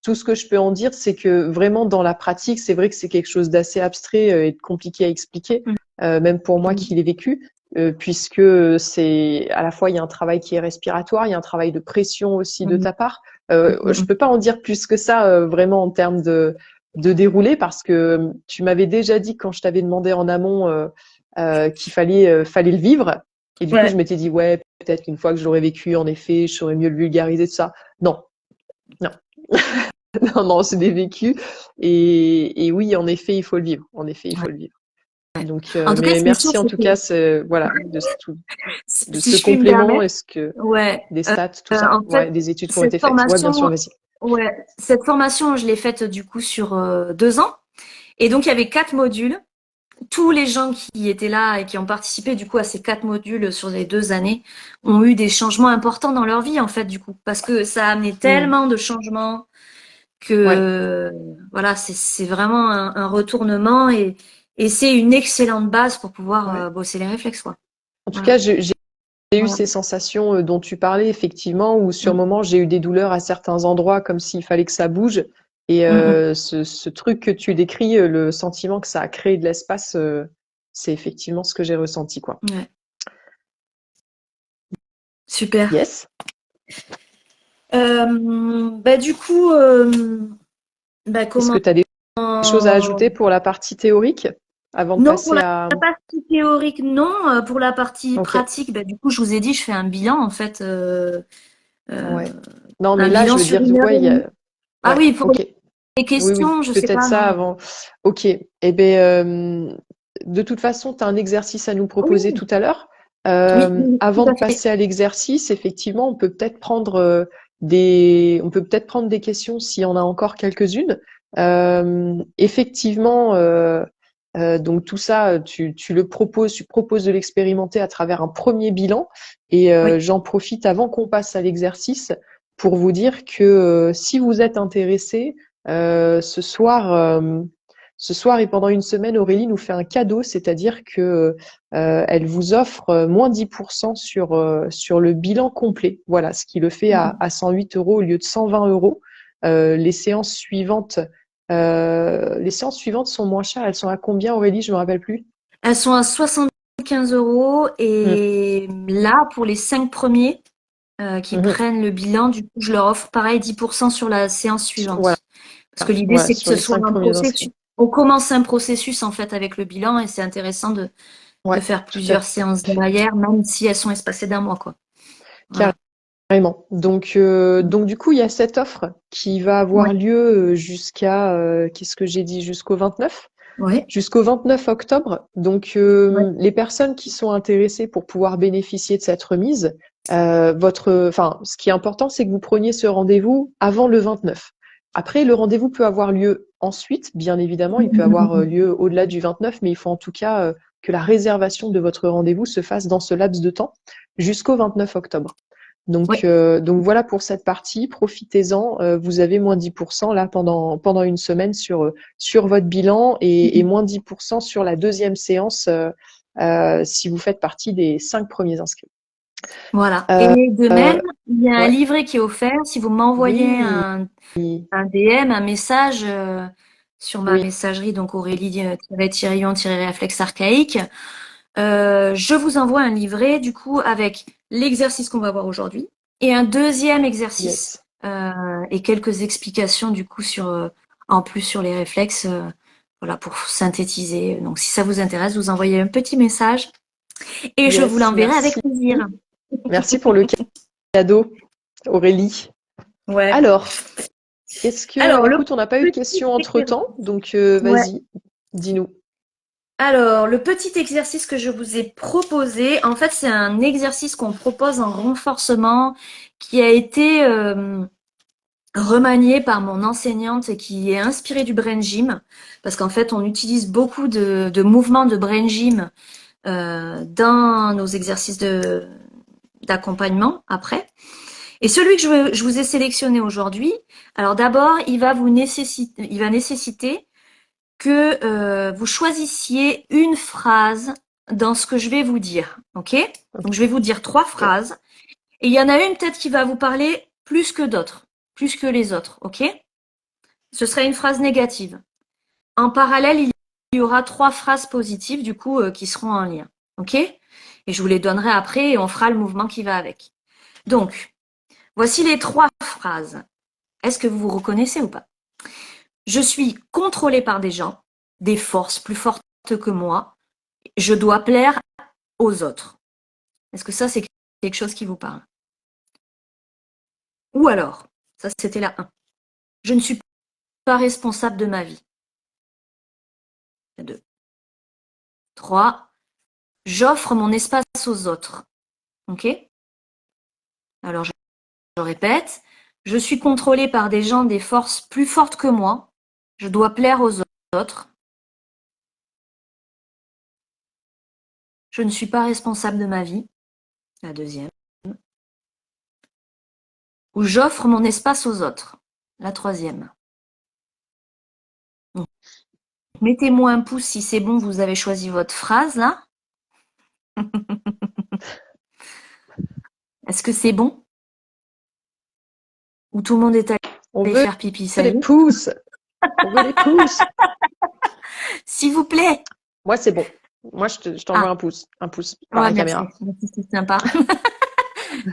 Tout ce que je peux en dire, c'est que vraiment dans la pratique, c'est vrai que c'est quelque chose d'assez abstrait et de compliqué à expliquer, même pour moi Mhm. qui l'ai vécu, puisque c'est à la fois il y a un travail qui est respiratoire, il y a un travail de pression aussi de Mhm. ta part. Je Mhm. peux pas en dire plus que ça vraiment en termes de déroulé parce que tu m'avais déjà dit quand je t'avais demandé en amont qu'il fallait le vivre et du coup je Ouais. m'étais dit ouais peut-être qu'une fois que je l'aurais vécu en effet je saurais mieux le vulgariser tout ça. Non, non, non, non, c'est des vécus et oui en effet il faut le vivre. En effet il Ouais. faut le vivre. Donc En tout cas, mais ce qui est sûr, merci en c'est tout que cas voilà de si ce je puis me complément permettre, et ce que ouais, des stats tout ça. en fait, Ouais, des études qui ont cette été faites. Ouais, bien sûr, formation, vas-y. ouais, cette formation, je l'ai faite du coup sur 2 ans. Et donc, il y avait 4 modules. Tous les gens qui étaient là et qui ont participé du coup à ces 4 modules sur les 2 années ont eu des changements importants dans leur vie en fait du coup parce que ça a amené Hmm. tellement de changements Ouais, que voilà c'est vraiment un retournement et c'est une excellente base pour pouvoir ouais. bosser les réflexes quoi. En tout cas, Voilà. j'ai eu Voilà. ces sensations dont tu parlais, effectivement, où sur le Mm. moment, j'ai eu des douleurs à certains endroits, comme s'il fallait que ça bouge. Et Mm, mm. ce truc que tu décris, le sentiment que ça a créé de l'espace, c'est effectivement ce que j'ai ressenti, quoi. Ouais. Super. Yes. Bah du coup bah Est-ce que comment tu as des choses à ajouter pour la partie théorique avant de non pour passer la à... partie théorique, non. Pour la partie Ok, pratique, bah, du coup, je vous ai dit, je fais un bilan, en fait, euh, ouais. Non, mais un là, je bilan veux sur dire, 1 heure et ouais, demie. Ah ouais, oui, pour ok. les Oui, oui, questions, je sais peut-être pas, ça non. avant. Ok. Eh bien, de toute façon, tu as un exercice à nous proposer Oui, tout à l'heure. oui, oui, tout Avant de à fait. passer à l'exercice, effectivement, on peut peut-être prendre des questions s'il y en a encore quelques-unes. Effectivement, donc tout ça, tu proposes de l'expérimenter à travers un premier bilan. Et Oui. j'en profite avant qu'on passe à l'exercice pour vous dire que si vous êtes intéressé, ce soir et pendant une semaine, Aurélie nous fait un cadeau, c'est-à-dire que elle vous offre moins 10% sur le bilan complet. Voilà, ce qui le fait Mhm. à 108 euros au lieu de 120 euros. Les séances suivantes, les séances suivantes sont moins chères. Elles sont à combien, Aurélie? Je me rappelle plus. Elles sont à 75 € Hmm. et là, pour les 5 premiers, qui prennent le bilan. Du coup, je leur offre pareil 10% sur la séance Voilà, suivante. Parce que l'idée, c'est que sur ce les soit 5 un premiers processus. inscrits. On commence un processus en fait avec le bilan et c'est intéressant de Ouais, faire tout à plusieurs séances derrière, même si elles sont espacées d'un mois, quoi. fait. Voilà. Carrément. Donc du coup, il y a cette offre qui va avoir Ouais. lieu jusqu'à, qu'est-ce que j'ai dit, jusqu'au 29? Ouais. Jusqu'au 29 octobre. Donc, Ouais. les personnes qui sont intéressées pour pouvoir bénéficier de cette remise, ce qui est important, c'est que vous preniez ce rendez-vous avant le 29. Après, le rendez-vous peut avoir lieu ensuite, bien évidemment, il peut avoir lieu au-delà du 29, mais il faut en tout cas que la réservation de votre rendez-vous se fasse dans ce laps de temps jusqu'au 29 octobre. Ouais. Donc voilà pour cette partie. Profitez-en. Vous avez moins 10% là pendant une semaine sur votre bilan et moins 10% sur la deuxième séance si vous faites partie des 5 premiers inscrits. Voilà. Et Euh, de même, il y a un ouais. livret qui est offert. Si vous m'envoyez Oui, un DM, un message sur ma oui, messagerie, donc Aurélie-Thirion-réflexe archaïque, je vous envoie un livret du coup avec l'exercice qu'on va voir aujourd'hui et un deuxième exercice yes. et quelques explications du coup en plus sur les réflexes, voilà pour synthétiser. Donc si ça vous intéresse, vous envoyez un petit message et je vous Yes, l'enverrai avec merci. plaisir. Merci pour le cadeau, Aurélie. Ouais. Alors, Alors le écoute, on n'a pas eu de petit questions entre-temps, exercice. donc Ouais. vas-y, dis-nous. Alors, le petit exercice que je vous ai proposé, en fait, c'est un exercice qu'on propose en renforcement qui a été remanié par mon enseignante et qui est inspiré du brain gym, parce qu'en fait, on utilise beaucoup de mouvements de brain gym dans nos exercices d'accompagnement après. Et celui que je vous ai sélectionné aujourd'hui, alors d'abord, il va nécessiter que vous choisissiez une phrase dans ce que je vais vous dire. OK? Donc, je vais vous dire 3 Ok. phrases. Et il y en a une peut-être qui va vous parler plus que d'autres, plus que les autres. OK? Ce serait une phrase négative. En parallèle, il y aura 3 phrases positives, du coup, qui seront en lien. OK? Et je vous les donnerai après et on fera le mouvement qui va avec. Donc, voici les 3 phrases. Est-ce que vous vous reconnaissez ou pas? Je suis contrôlée par des gens, des forces plus fortes que moi. Je dois plaire aux autres. Est-ce que ça, c'est quelque chose qui vous parle? Ou alors, ça c'était la 1. Je ne suis pas responsable de ma vie. La 2. 3. J'offre mon espace aux autres. OK? Alors, je répète. Je suis contrôlée par des gens, des forces plus fortes que moi. Je dois plaire aux autres. Je ne suis pas responsable de ma vie. La deuxième. Ou j'offre mon espace aux autres. La troisième. Donc, mettez-moi un pouce si c'est bon, vous avez choisi votre phrase là. Est-ce que c'est bon? Ou tout le monde est On allé veut faire pipi, ça y les est? pouces. On veut les pouces. S'il vous plaît. Moi, c'est bon. Moi, je t'envoie Ah, un pouce. Un pouce par ouais, la merci. caméra. Merci, c'est sympa.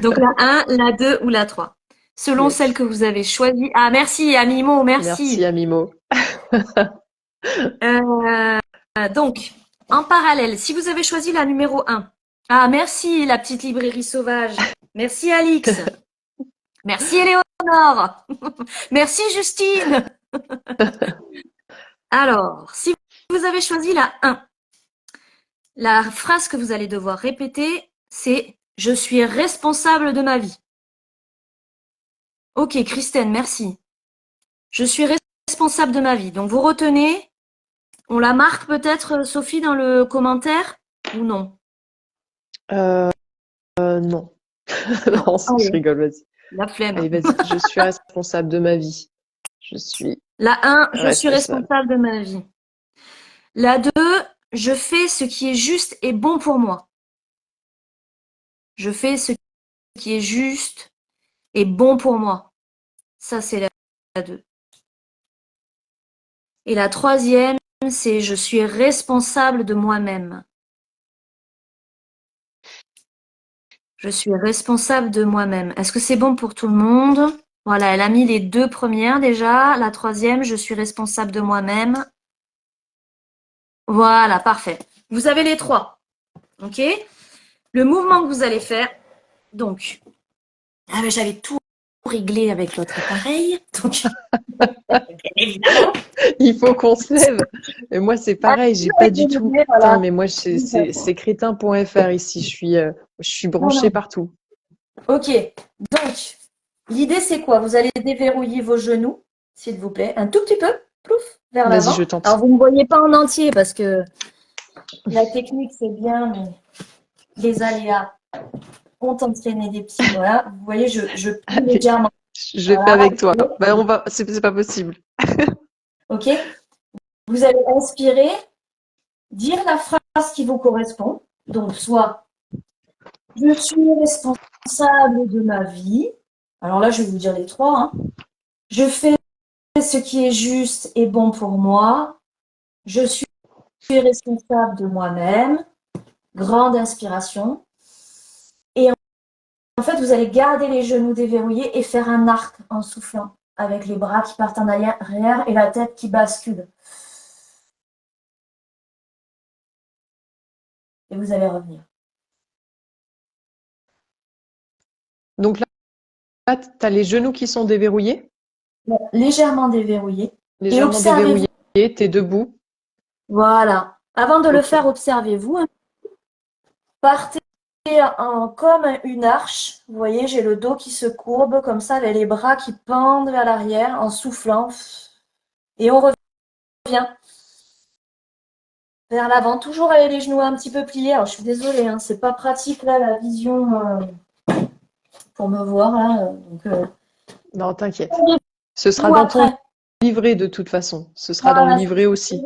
Donc la 1, la 2 ou la 3. Selon celle Yes. que vous avez choisie. Ah, merci, Amimo, Merci, merci. Amimo. Euh, donc, en parallèle, si vous avez choisi la numéro 1. Ah, merci, la petite librairie sauvage. Merci, Alix. Merci, Éléonore. Merci, Justine. Alors, si vous avez choisi la 1, la phrase que vous allez devoir répéter, c'est « Je suis responsable de ma vie ». Ok, Christine, merci. Je suis responsable de ma vie. Donc, vous retenez, on la marque peut-être, Sophie, dans le commentaire ou non? Euh, non. Non. Non, je Allez, rigole, vas-y. la flemme. Allez, vas-y. Je suis responsable de ma vie. Je suis La 1, je suis responsable. responsable de ma vie. La 2, je fais ce qui est juste et bon pour moi. Je fais ce qui est juste et bon pour moi. Ça, c'est la 2. Et la troisième, c'est je suis responsable de moi-même. Je suis responsable de moi-même. Est-ce que c'est bon pour tout le monde? Voilà, elle a mis les 2 premières déjà. La troisième, je suis responsable de moi-même. Voilà, parfait. Vous avez les 3. OK? Le mouvement que vous allez faire, donc, mais j'avais tout réglé avec l'autre appareil. Donc, évidemment. Il faut qu'on se lève. Et moi, c'est pareil, j'ai pas du tout. Putain, Voilà. mais moi, c'est crétin.fr ici. Je suis Non, branchée non. partout. OK. Donc, l'idée, c'est quoi? Vous allez déverrouiller vos genoux, s'il vous plaît, un tout petit peu, plouf, vers Vas-y, l'avant. je tente. Alors, vous ne me voyez pas en entier parce que la technique, c'est bien, mais les aléas ont entraîné des petits. Voilà. Vous voyez, je plie Allez, légèrement. je fais Voilà. avec toi. Ben, c'est pas possible. OK? Vous allez inspirer, dire la phrase qui vous correspond. Donc, soit je suis responsable de ma vie. Alors là, je vais vous dire les 3. Hein. Je fais ce qui est juste et bon pour moi. Je suis responsable de moi-même. Grande inspiration. Et en fait, vous allez garder les genoux déverrouillés et faire un arc en soufflant, avec les bras qui partent en arrière et la tête qui bascule. Et vous allez revenir. Donc là, tu as les genoux qui sont déverrouillés, Légèrement déverrouillés. Et légèrement observez-vous. déverrouillés, tu es debout. Voilà. Avant de le Ok. faire, observez-vous. Partez comme une arche. Vous voyez, j'ai le dos qui se courbe comme ça, avec les bras qui pendent vers l'arrière en soufflant. Et on revient vers l'avant, toujours avec les genoux un petit peu pliés. Alors, je suis désolée, hein, c'est pas pratique là, la vision pour me voir là. Donc, Non, t'inquiète. Ce sera vous dans ton après. livret de toute façon. Ce sera dans le Voilà. livret aussi.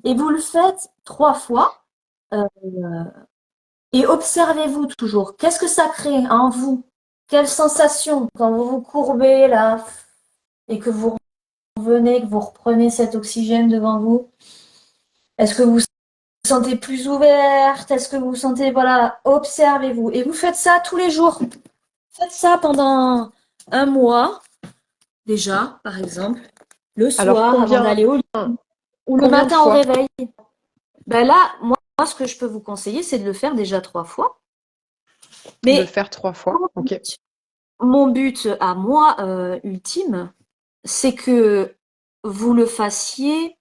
Et vous le faites 3 fois. Euh, et observez-vous toujours. Qu'est-ce que ça crée en vous? Quelle sensation quand vous vous courbez là et que vous revenez, que vous reprenez cet oxygène devant vous? Est-ce que vous vous sentez plus ouverte? Est-ce que vous vous sentez, voilà, observez-vous. Et vous faites ça tous les jours. Faites ça pendant 1 mois, déjà, par exemple, le Alors, soir avant d'aller au lit ou le combien de matin au fois réveil. Ben là, moi, ce que je peux vous conseiller, c'est de le faire déjà 3 fois. de le Mais faire 3 fois? Ok. mon but à moi, ultime, c'est que vous le fassiez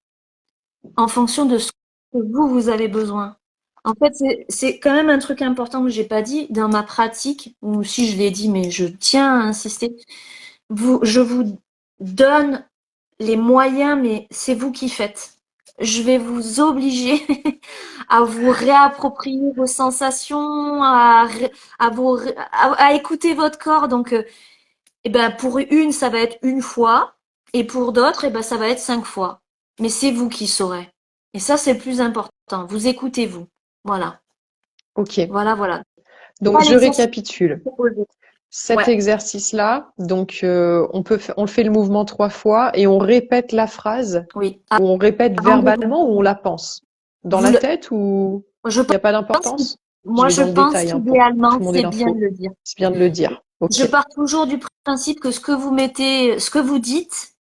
en fonction de ce que vous avez besoin. En fait, c'est quand même un truc important que j'ai pas dit dans ma pratique, ou si je l'ai dit, mais je tiens à insister. Je vous donne les moyens, mais c'est vous qui faites. Je vais vous obliger à vous réapproprier vos sensations, à écouter votre corps. Donc, eh ben, pour une, ça va être 1 fois, et pour d'autres, eh ben, ça va être 5 fois. Mais c'est vous qui saurez. Et ça, c'est le plus important. Vous écoutez-vous. Voilà. Ok. Voilà, voilà. Donc, Pas je l'exercice récapitule. proposé. Cet Ouais. exercice-là, donc on fait le mouvement 3 fois et on répète la phrase, Oui. ou on répète Avant de, verbalement ou on la pense. Dans vous la le, tête ou je il n'y a pas pense, d'importance? Je moi, vais je dans le pense détail hein, pour tout qu'idéalement, le monde ait c'est bien de l'info. le dire. C'est bien de le dire. Je Ok. pars toujours du principe que ce que vous mettez, ce que vous dites,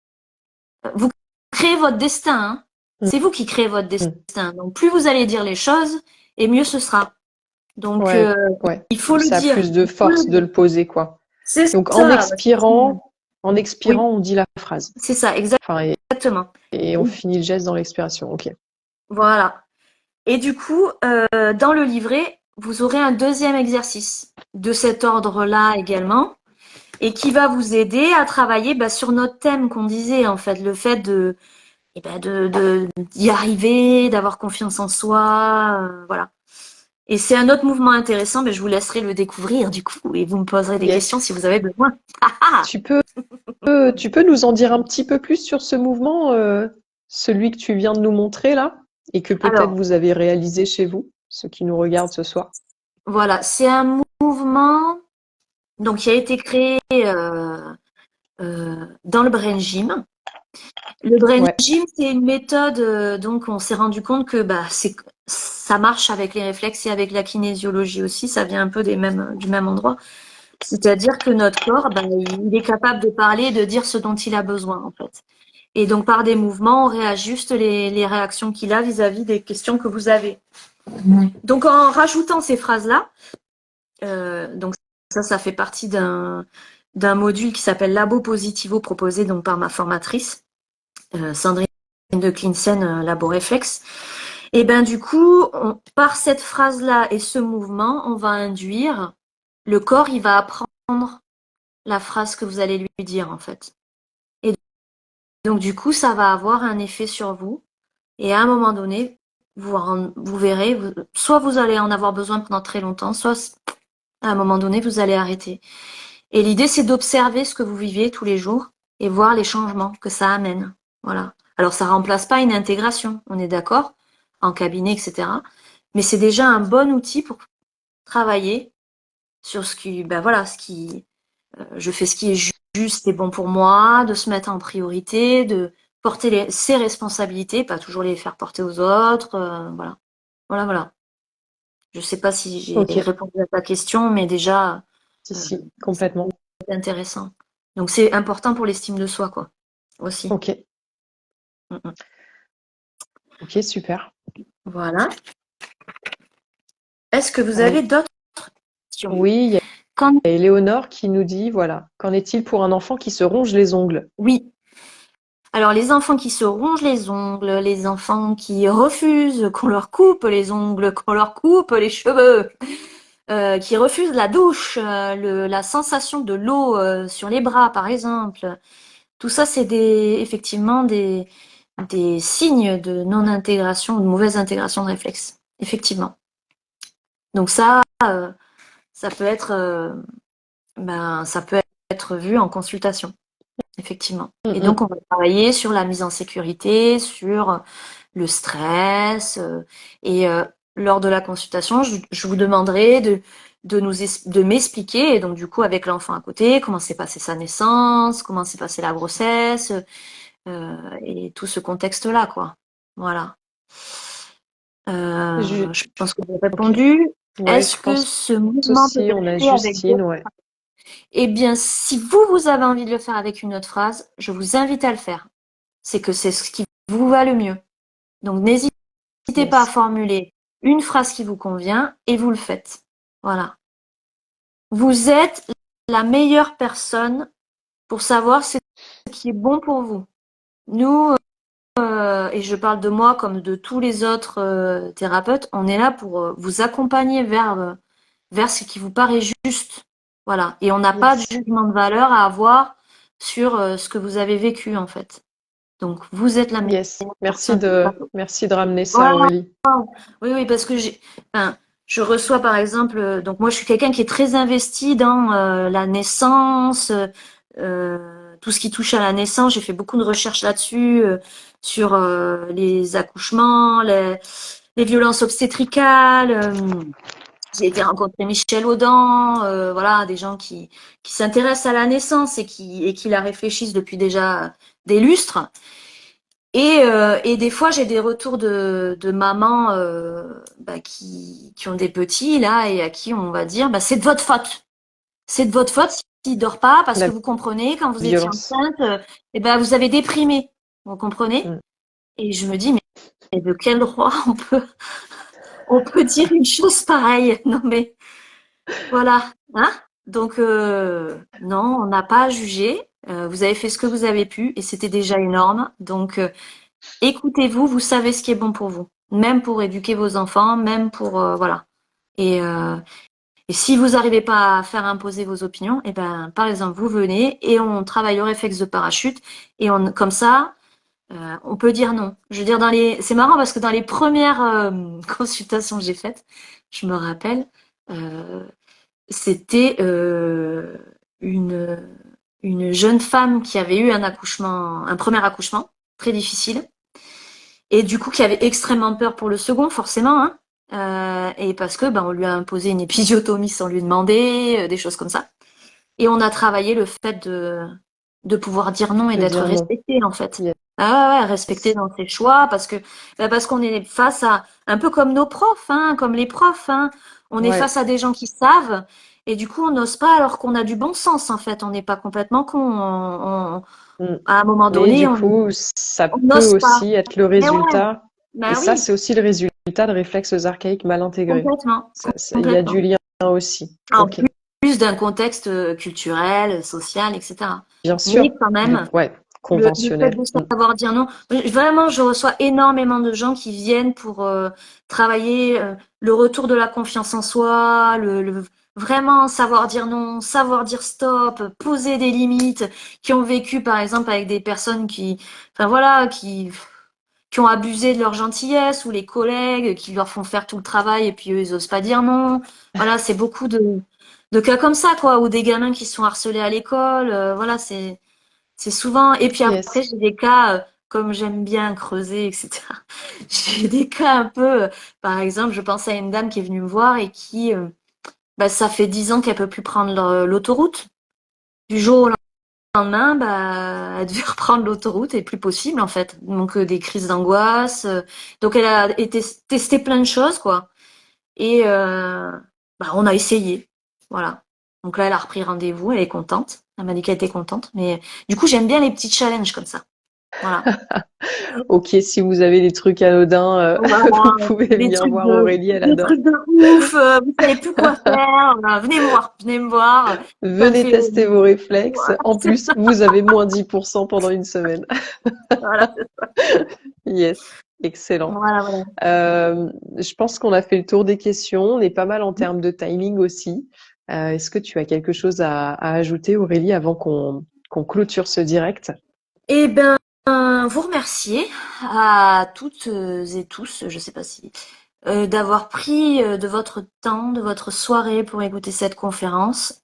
vous créez votre destin. Hein. Mm, C'est vous qui créez votre mm. destin. Donc, plus vous allez dire les choses, et mieux ce sera. Donc, Ouais, ouais. il faut le Ça a dire. plus de Il faut le force de dire. le poser, quoi. C'est Donc ça. en Oui, expirant, on dit la phrase. c'est ça, Enfin, exactement. et on finit le geste dans l'expiration. Ok. Voilà. Et du coup, dans le livret, vous aurez un deuxième exercice de cet ordre-là également, et qui va vous aider à travailler sur notre thème qu'on disait, en fait, le fait d'y arriver, d'avoir confiance en soi, voilà. Et c'est un autre mouvement intéressant, mais je vous laisserai le découvrir du coup, et vous me poserez des questions Yes. si vous avez besoin. Ah ah! Tu peux, tu peux nous en dire un petit peu plus sur ce mouvement, celui que tu viens de nous montrer là, et que peut-être Alors, vous avez réalisé chez vous, ceux qui nous regardent ce soir. voilà, c'est un mouvement donc qui a été créé dans le Brain Gym. Le Brain Ouais. Gym, c'est une méthode, donc on s'est rendu compte que ça marche avec les réflexes et avec la kinésiologie aussi, ça vient un peu du même endroit. C'est-à-dire que notre corps, ben, il est capable de parler et de dire ce dont il a besoin, en fait. Et donc, par des mouvements, on réajuste les réactions qu'il a vis-à-vis des questions que vous avez. Donc, en rajoutant ces phrases-là, donc ça fait partie d'un module qui s'appelle Labo Positivo, proposé donc par ma formatrice, Sandrine de Clinsen, Labo Réflexe. Et ben du coup, par cette phrase-là et ce mouvement, on va induire le corps, il va apprendre la phrase que vous allez lui dire en fait. Et donc du coup, ça va avoir un effet sur vous. Et à un moment donné, vous verrez, soit vous allez en avoir besoin pendant très longtemps, soit à un moment donné, vous allez arrêter. Et l'idée, c'est d'observer ce que vous vivez tous les jours et voir les changements que ça amène. Voilà. Alors, ça remplace pas une intégration, on est d'accord, en cabinet, etc. Mais c'est déjà un bon outil pour travailler sur ce qui, ben voilà, je fais ce qui est juste et bon pour moi, de se mettre en priorité, de porter ses responsabilités, pas toujours les faire porter aux autres, voilà. Voilà. Je sais pas si j'ai répondu à ta question, mais déjà, Si, complètement. c'est intéressant. Donc, c'est important pour l'estime de soi, quoi, aussi. Ok. Ok, super. Voilà. Est-ce que vous avez d'autres questions? Oui, il y a Éléonore qui nous dit, voilà, qu'en est-il pour un enfant qui se ronge les ongles? Oui. Alors, les enfants qui se rongent les ongles, les enfants qui refusent qu'on leur coupe les ongles, qu'on leur coupe les cheveux, qui refusent la douche, la sensation de l'eau sur les bras, par exemple. Tout ça, c'est effectivement des signes de non-intégration, de mauvaise intégration de réflexe. Effectivement. Donc ça peut être, ça peut être vu en consultation. Effectivement. Et donc, on va travailler sur la mise en sécurité, sur le stress. Et lors de la consultation, je vous demanderai de m'expliquer, et donc du coup, avec l'enfant à côté, comment s'est passée sa naissance, comment s'est passée la grossesse, et tout ce contexte-là, quoi. Voilà. Je pense que j'ai répondu. Ouais, Est-ce que ce mouvement peut aussi, on être a fait avec Justine, ouais. Eh bien, si vous avez envie de le faire avec une autre phrase, je vous invite à le faire. C'est que c'est ce qui vous va le mieux. Donc, n'hésitez pas à formuler une phrase qui vous convient et vous le faites. Voilà. Vous êtes la meilleure personne pour savoir ce qui est bon pour vous. Nous, et je parle de moi comme de tous les autres thérapeutes, on est là pour vous accompagner vers ce qui vous paraît juste. Voilà. Et on n'a pas de jugement de valeur à avoir sur ce que vous avez vécu, en fait. Donc, vous êtes la meilleure Merci personne. merci de ramener ça, Voilà. Aurélie. Oui, parce que je reçois, par exemple, donc moi, je suis quelqu'un qui est très investi dans la naissance, tout ce qui touche à la naissance. J'ai fait beaucoup de recherches là-dessus, sur les accouchements, les violences obstétricales. J'ai été rencontrer Michel Audin, voilà, des gens qui s'intéressent à la naissance et qui la réfléchissent depuis déjà des lustres. Et des fois, j'ai des retours de mamans qui ont des petits là et à qui on va dire c'est de votre faute. C'est de votre faute s'il dort pas parce que vous comprenez quand vous étiez enceinte, vous avez déprimé. Vous comprenez? Et je me dis mais de quel droit on peut dire une chose pareille? Non mais voilà, hein? Donc non, on n'a pas à juger. Vous avez fait ce que vous avez pu et c'était déjà énorme. Donc écoutez-vous, vous savez ce qui est bon pour vous, même pour éduquer vos enfants, même pour voilà. Et si vous n'arrivez pas à faire imposer vos opinions, par exemple, vous venez et on travaille le réflexe de parachute et comme ça, on peut dire non. Je veux dire c'est marrant parce que dans les premières consultations que j'ai faites, je me rappelle, c'était une jeune femme qui avait eu un premier accouchement très difficile. Et du coup, qui avait extrêmement peur pour le second, forcément, hein, et parce que on lui a imposé une épisiotomie sans lui demander, des choses comme ça. Et on a travaillé le fait de pouvoir dire non et d'être respecté, en fait. Ah ouais, respecter dans ses choix parce qu'on est face à un peu comme nos profs, hein, comme les profs, hein. On est Ouais. face à des gens qui savent et du coup on n'ose pas alors qu'on a du bon sens en fait. On n'est pas complètement con. Mm. À un moment Mais donné, du coup, ça on peut n'ose pas. aussi être le Mais ouais, résultat. Et bah ça, oui, c'est aussi le résultat de réflexes archaïques mal intégrés. complètement, Il y a du complètement. lien aussi. En Ok. plus d'un contexte culturel, social, etc. Bien Mais sûr. quand même. Ouais. Le fait Conventionnel. de Mm. savoir dire non, vraiment, je reçois énormément de gens qui viennent pour travailler le retour de la confiance en soi, vraiment savoir dire non, savoir dire stop, poser des limites, qui ont vécu par exemple avec des personnes enfin voilà, qui ont abusé de leur gentillesse ou les collègues qui leur font faire tout le travail et puis eux ils osent pas dire non. Voilà, c'est beaucoup de cas comme ça quoi, ou des gamins qui sont harcelés à l'école. Voilà, c'est souvent. Et puis après, Yes. j'ai des cas, comme j'aime bien creuser, etc. J'ai des cas un peu, par exemple, je pense à une dame qui est venue me voir et qui, bah, ça fait 10 ans qu'elle peut plus prendre l'autoroute. Du jour au lendemain, bah, elle devait reprendre l'autoroute et plus possible, en fait. Donc, des crises d'angoisse. Donc, elle a été testé plein de choses, quoi. Et bah, on a essayé. Voilà. Donc là, elle a repris rendez-vous, elle est contente. Elle m'a dit qu'elle était contente. Mais du coup, j'aime bien les petits challenges comme ça. Voilà. Ok, si vous avez des trucs anodins, vous Voilà, pouvez venir voir Aurélie, elle des adore. trucs de ouf, vous savez plus quoi faire, venez me voir, ça me Venez fait, tester vos réflexes. voilà, En c'est plus, vous avez moins 10% pendant une semaine. voilà, Yes, excellent. voilà, voilà. Je pense qu'on a fait le tour des questions. On est pas mal en termes de timing aussi. Est-ce que tu as quelque chose à ajouter, Aurélie, avant qu'on clôture ce direct? Eh ben, vous remercier à toutes et tous, je sais pas si, d'avoir pris de votre temps, de votre soirée pour écouter cette conférence.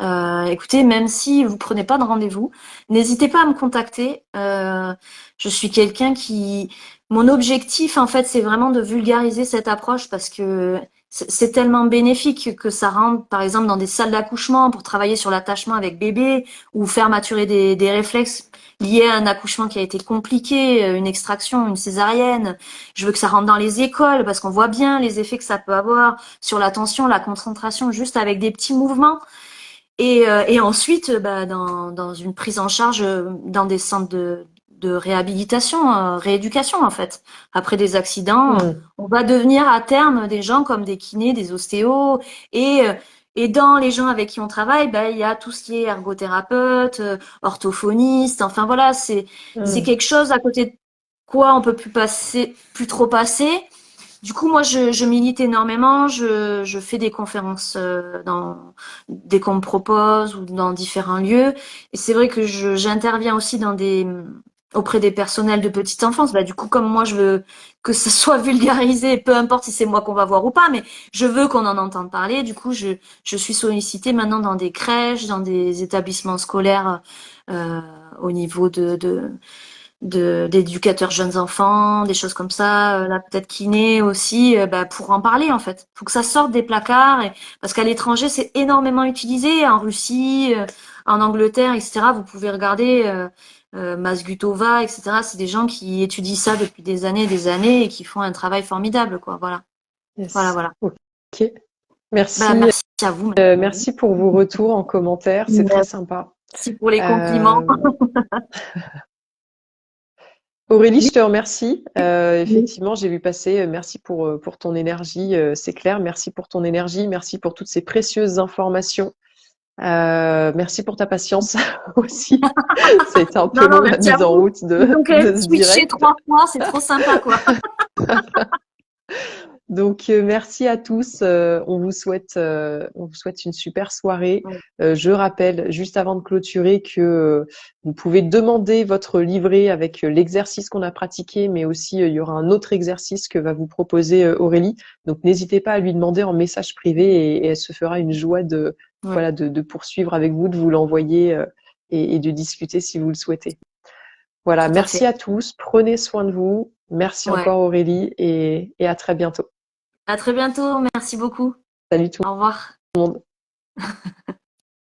Écoutez, même si vous prenez pas de rendez-vous, n'hésitez pas à me contacter. Je suis quelqu'un mon objectif en fait, c'est vraiment de vulgariser cette approche parce que c'est tellement bénéfique que ça rentre, par exemple, dans des salles d'accouchement pour travailler sur l'attachement avec bébé ou faire maturer des réflexes liés à un accouchement qui a été compliqué, une extraction, une césarienne. Je veux que ça rentre dans les écoles parce qu'on voit bien les effets que ça peut avoir sur l'attention, la concentration, juste avec des petits mouvements. Et ensuite, bah, dans une prise en charge dans des centres de réhabilitation, rééducation en fait. Après des accidents, Hmm. on va devenir à terme des gens comme des kinés, des ostéos et dans les gens avec qui on travaille, bah, il y a tout ce qui est ergothérapeute, orthophoniste. Enfin voilà, c'est Hmm. quelque chose à côté de quoi on peut plus trop passer. Du coup, moi, je milite énormément. Je fais des conférences dès qu'on me propose ou dans différents lieux. Et c'est vrai que j'interviens aussi auprès des personnels de petite enfance. Bah, du coup, comme moi, je veux que ça soit vulgarisé, peu importe si c'est moi qu'on va voir ou pas, mais je veux qu'on en entende parler. Du coup, je suis sollicitée maintenant dans des crèches, dans des établissements scolaires euh, au niveau d'éducateurs jeunes enfants, des choses comme ça, là peut-être kiné aussi, bah, pour en parler en fait. Faut que ça sorte des placards parce qu'à l'étranger c'est énormément utilisé, en Russie, en Angleterre, etc. Vous pouvez regarder Masgutova, etc. C'est des gens qui étudient ça depuis des années et qui font un travail formidable, quoi. Voilà, voilà, Yes. voilà. Ok. Bah, Merci. merci à vous. Merci pour vos retours en commentaire. C'est très sympa. Merci pour les compliments. Euh, Aurélie, Oui, je te remercie. oui. Effectivement, j'ai vu passer. Merci pour ton énergie. C'est clair. Merci pour ton énergie. Merci pour toutes ces précieuses informations. Merci pour ta patience aussi. Ça a été un peu Non, non, long la merci à mise en vous. route Ils ont quand même de ce switché direct. 3 fois, c'est trop sympa, quoi. Donc merci à tous. On vous souhaite une super soirée. Je rappelle juste avant de clôturer que vous pouvez demander votre livret avec l'exercice qu'on a pratiqué, mais aussi il y aura un autre exercice que va vous proposer Aurélie. Donc n'hésitez pas à lui demander en message privé et elle se fera une joie de Ouais, voilà de poursuivre avec vous, de vous l'envoyer et de discuter si vous le souhaitez. Voilà, tout à merci fait. à tous. Prenez soin de vous. Merci Ouais. encore Aurélie et à très bientôt. À très bientôt. Merci beaucoup. Salut tout Au revoir. le monde.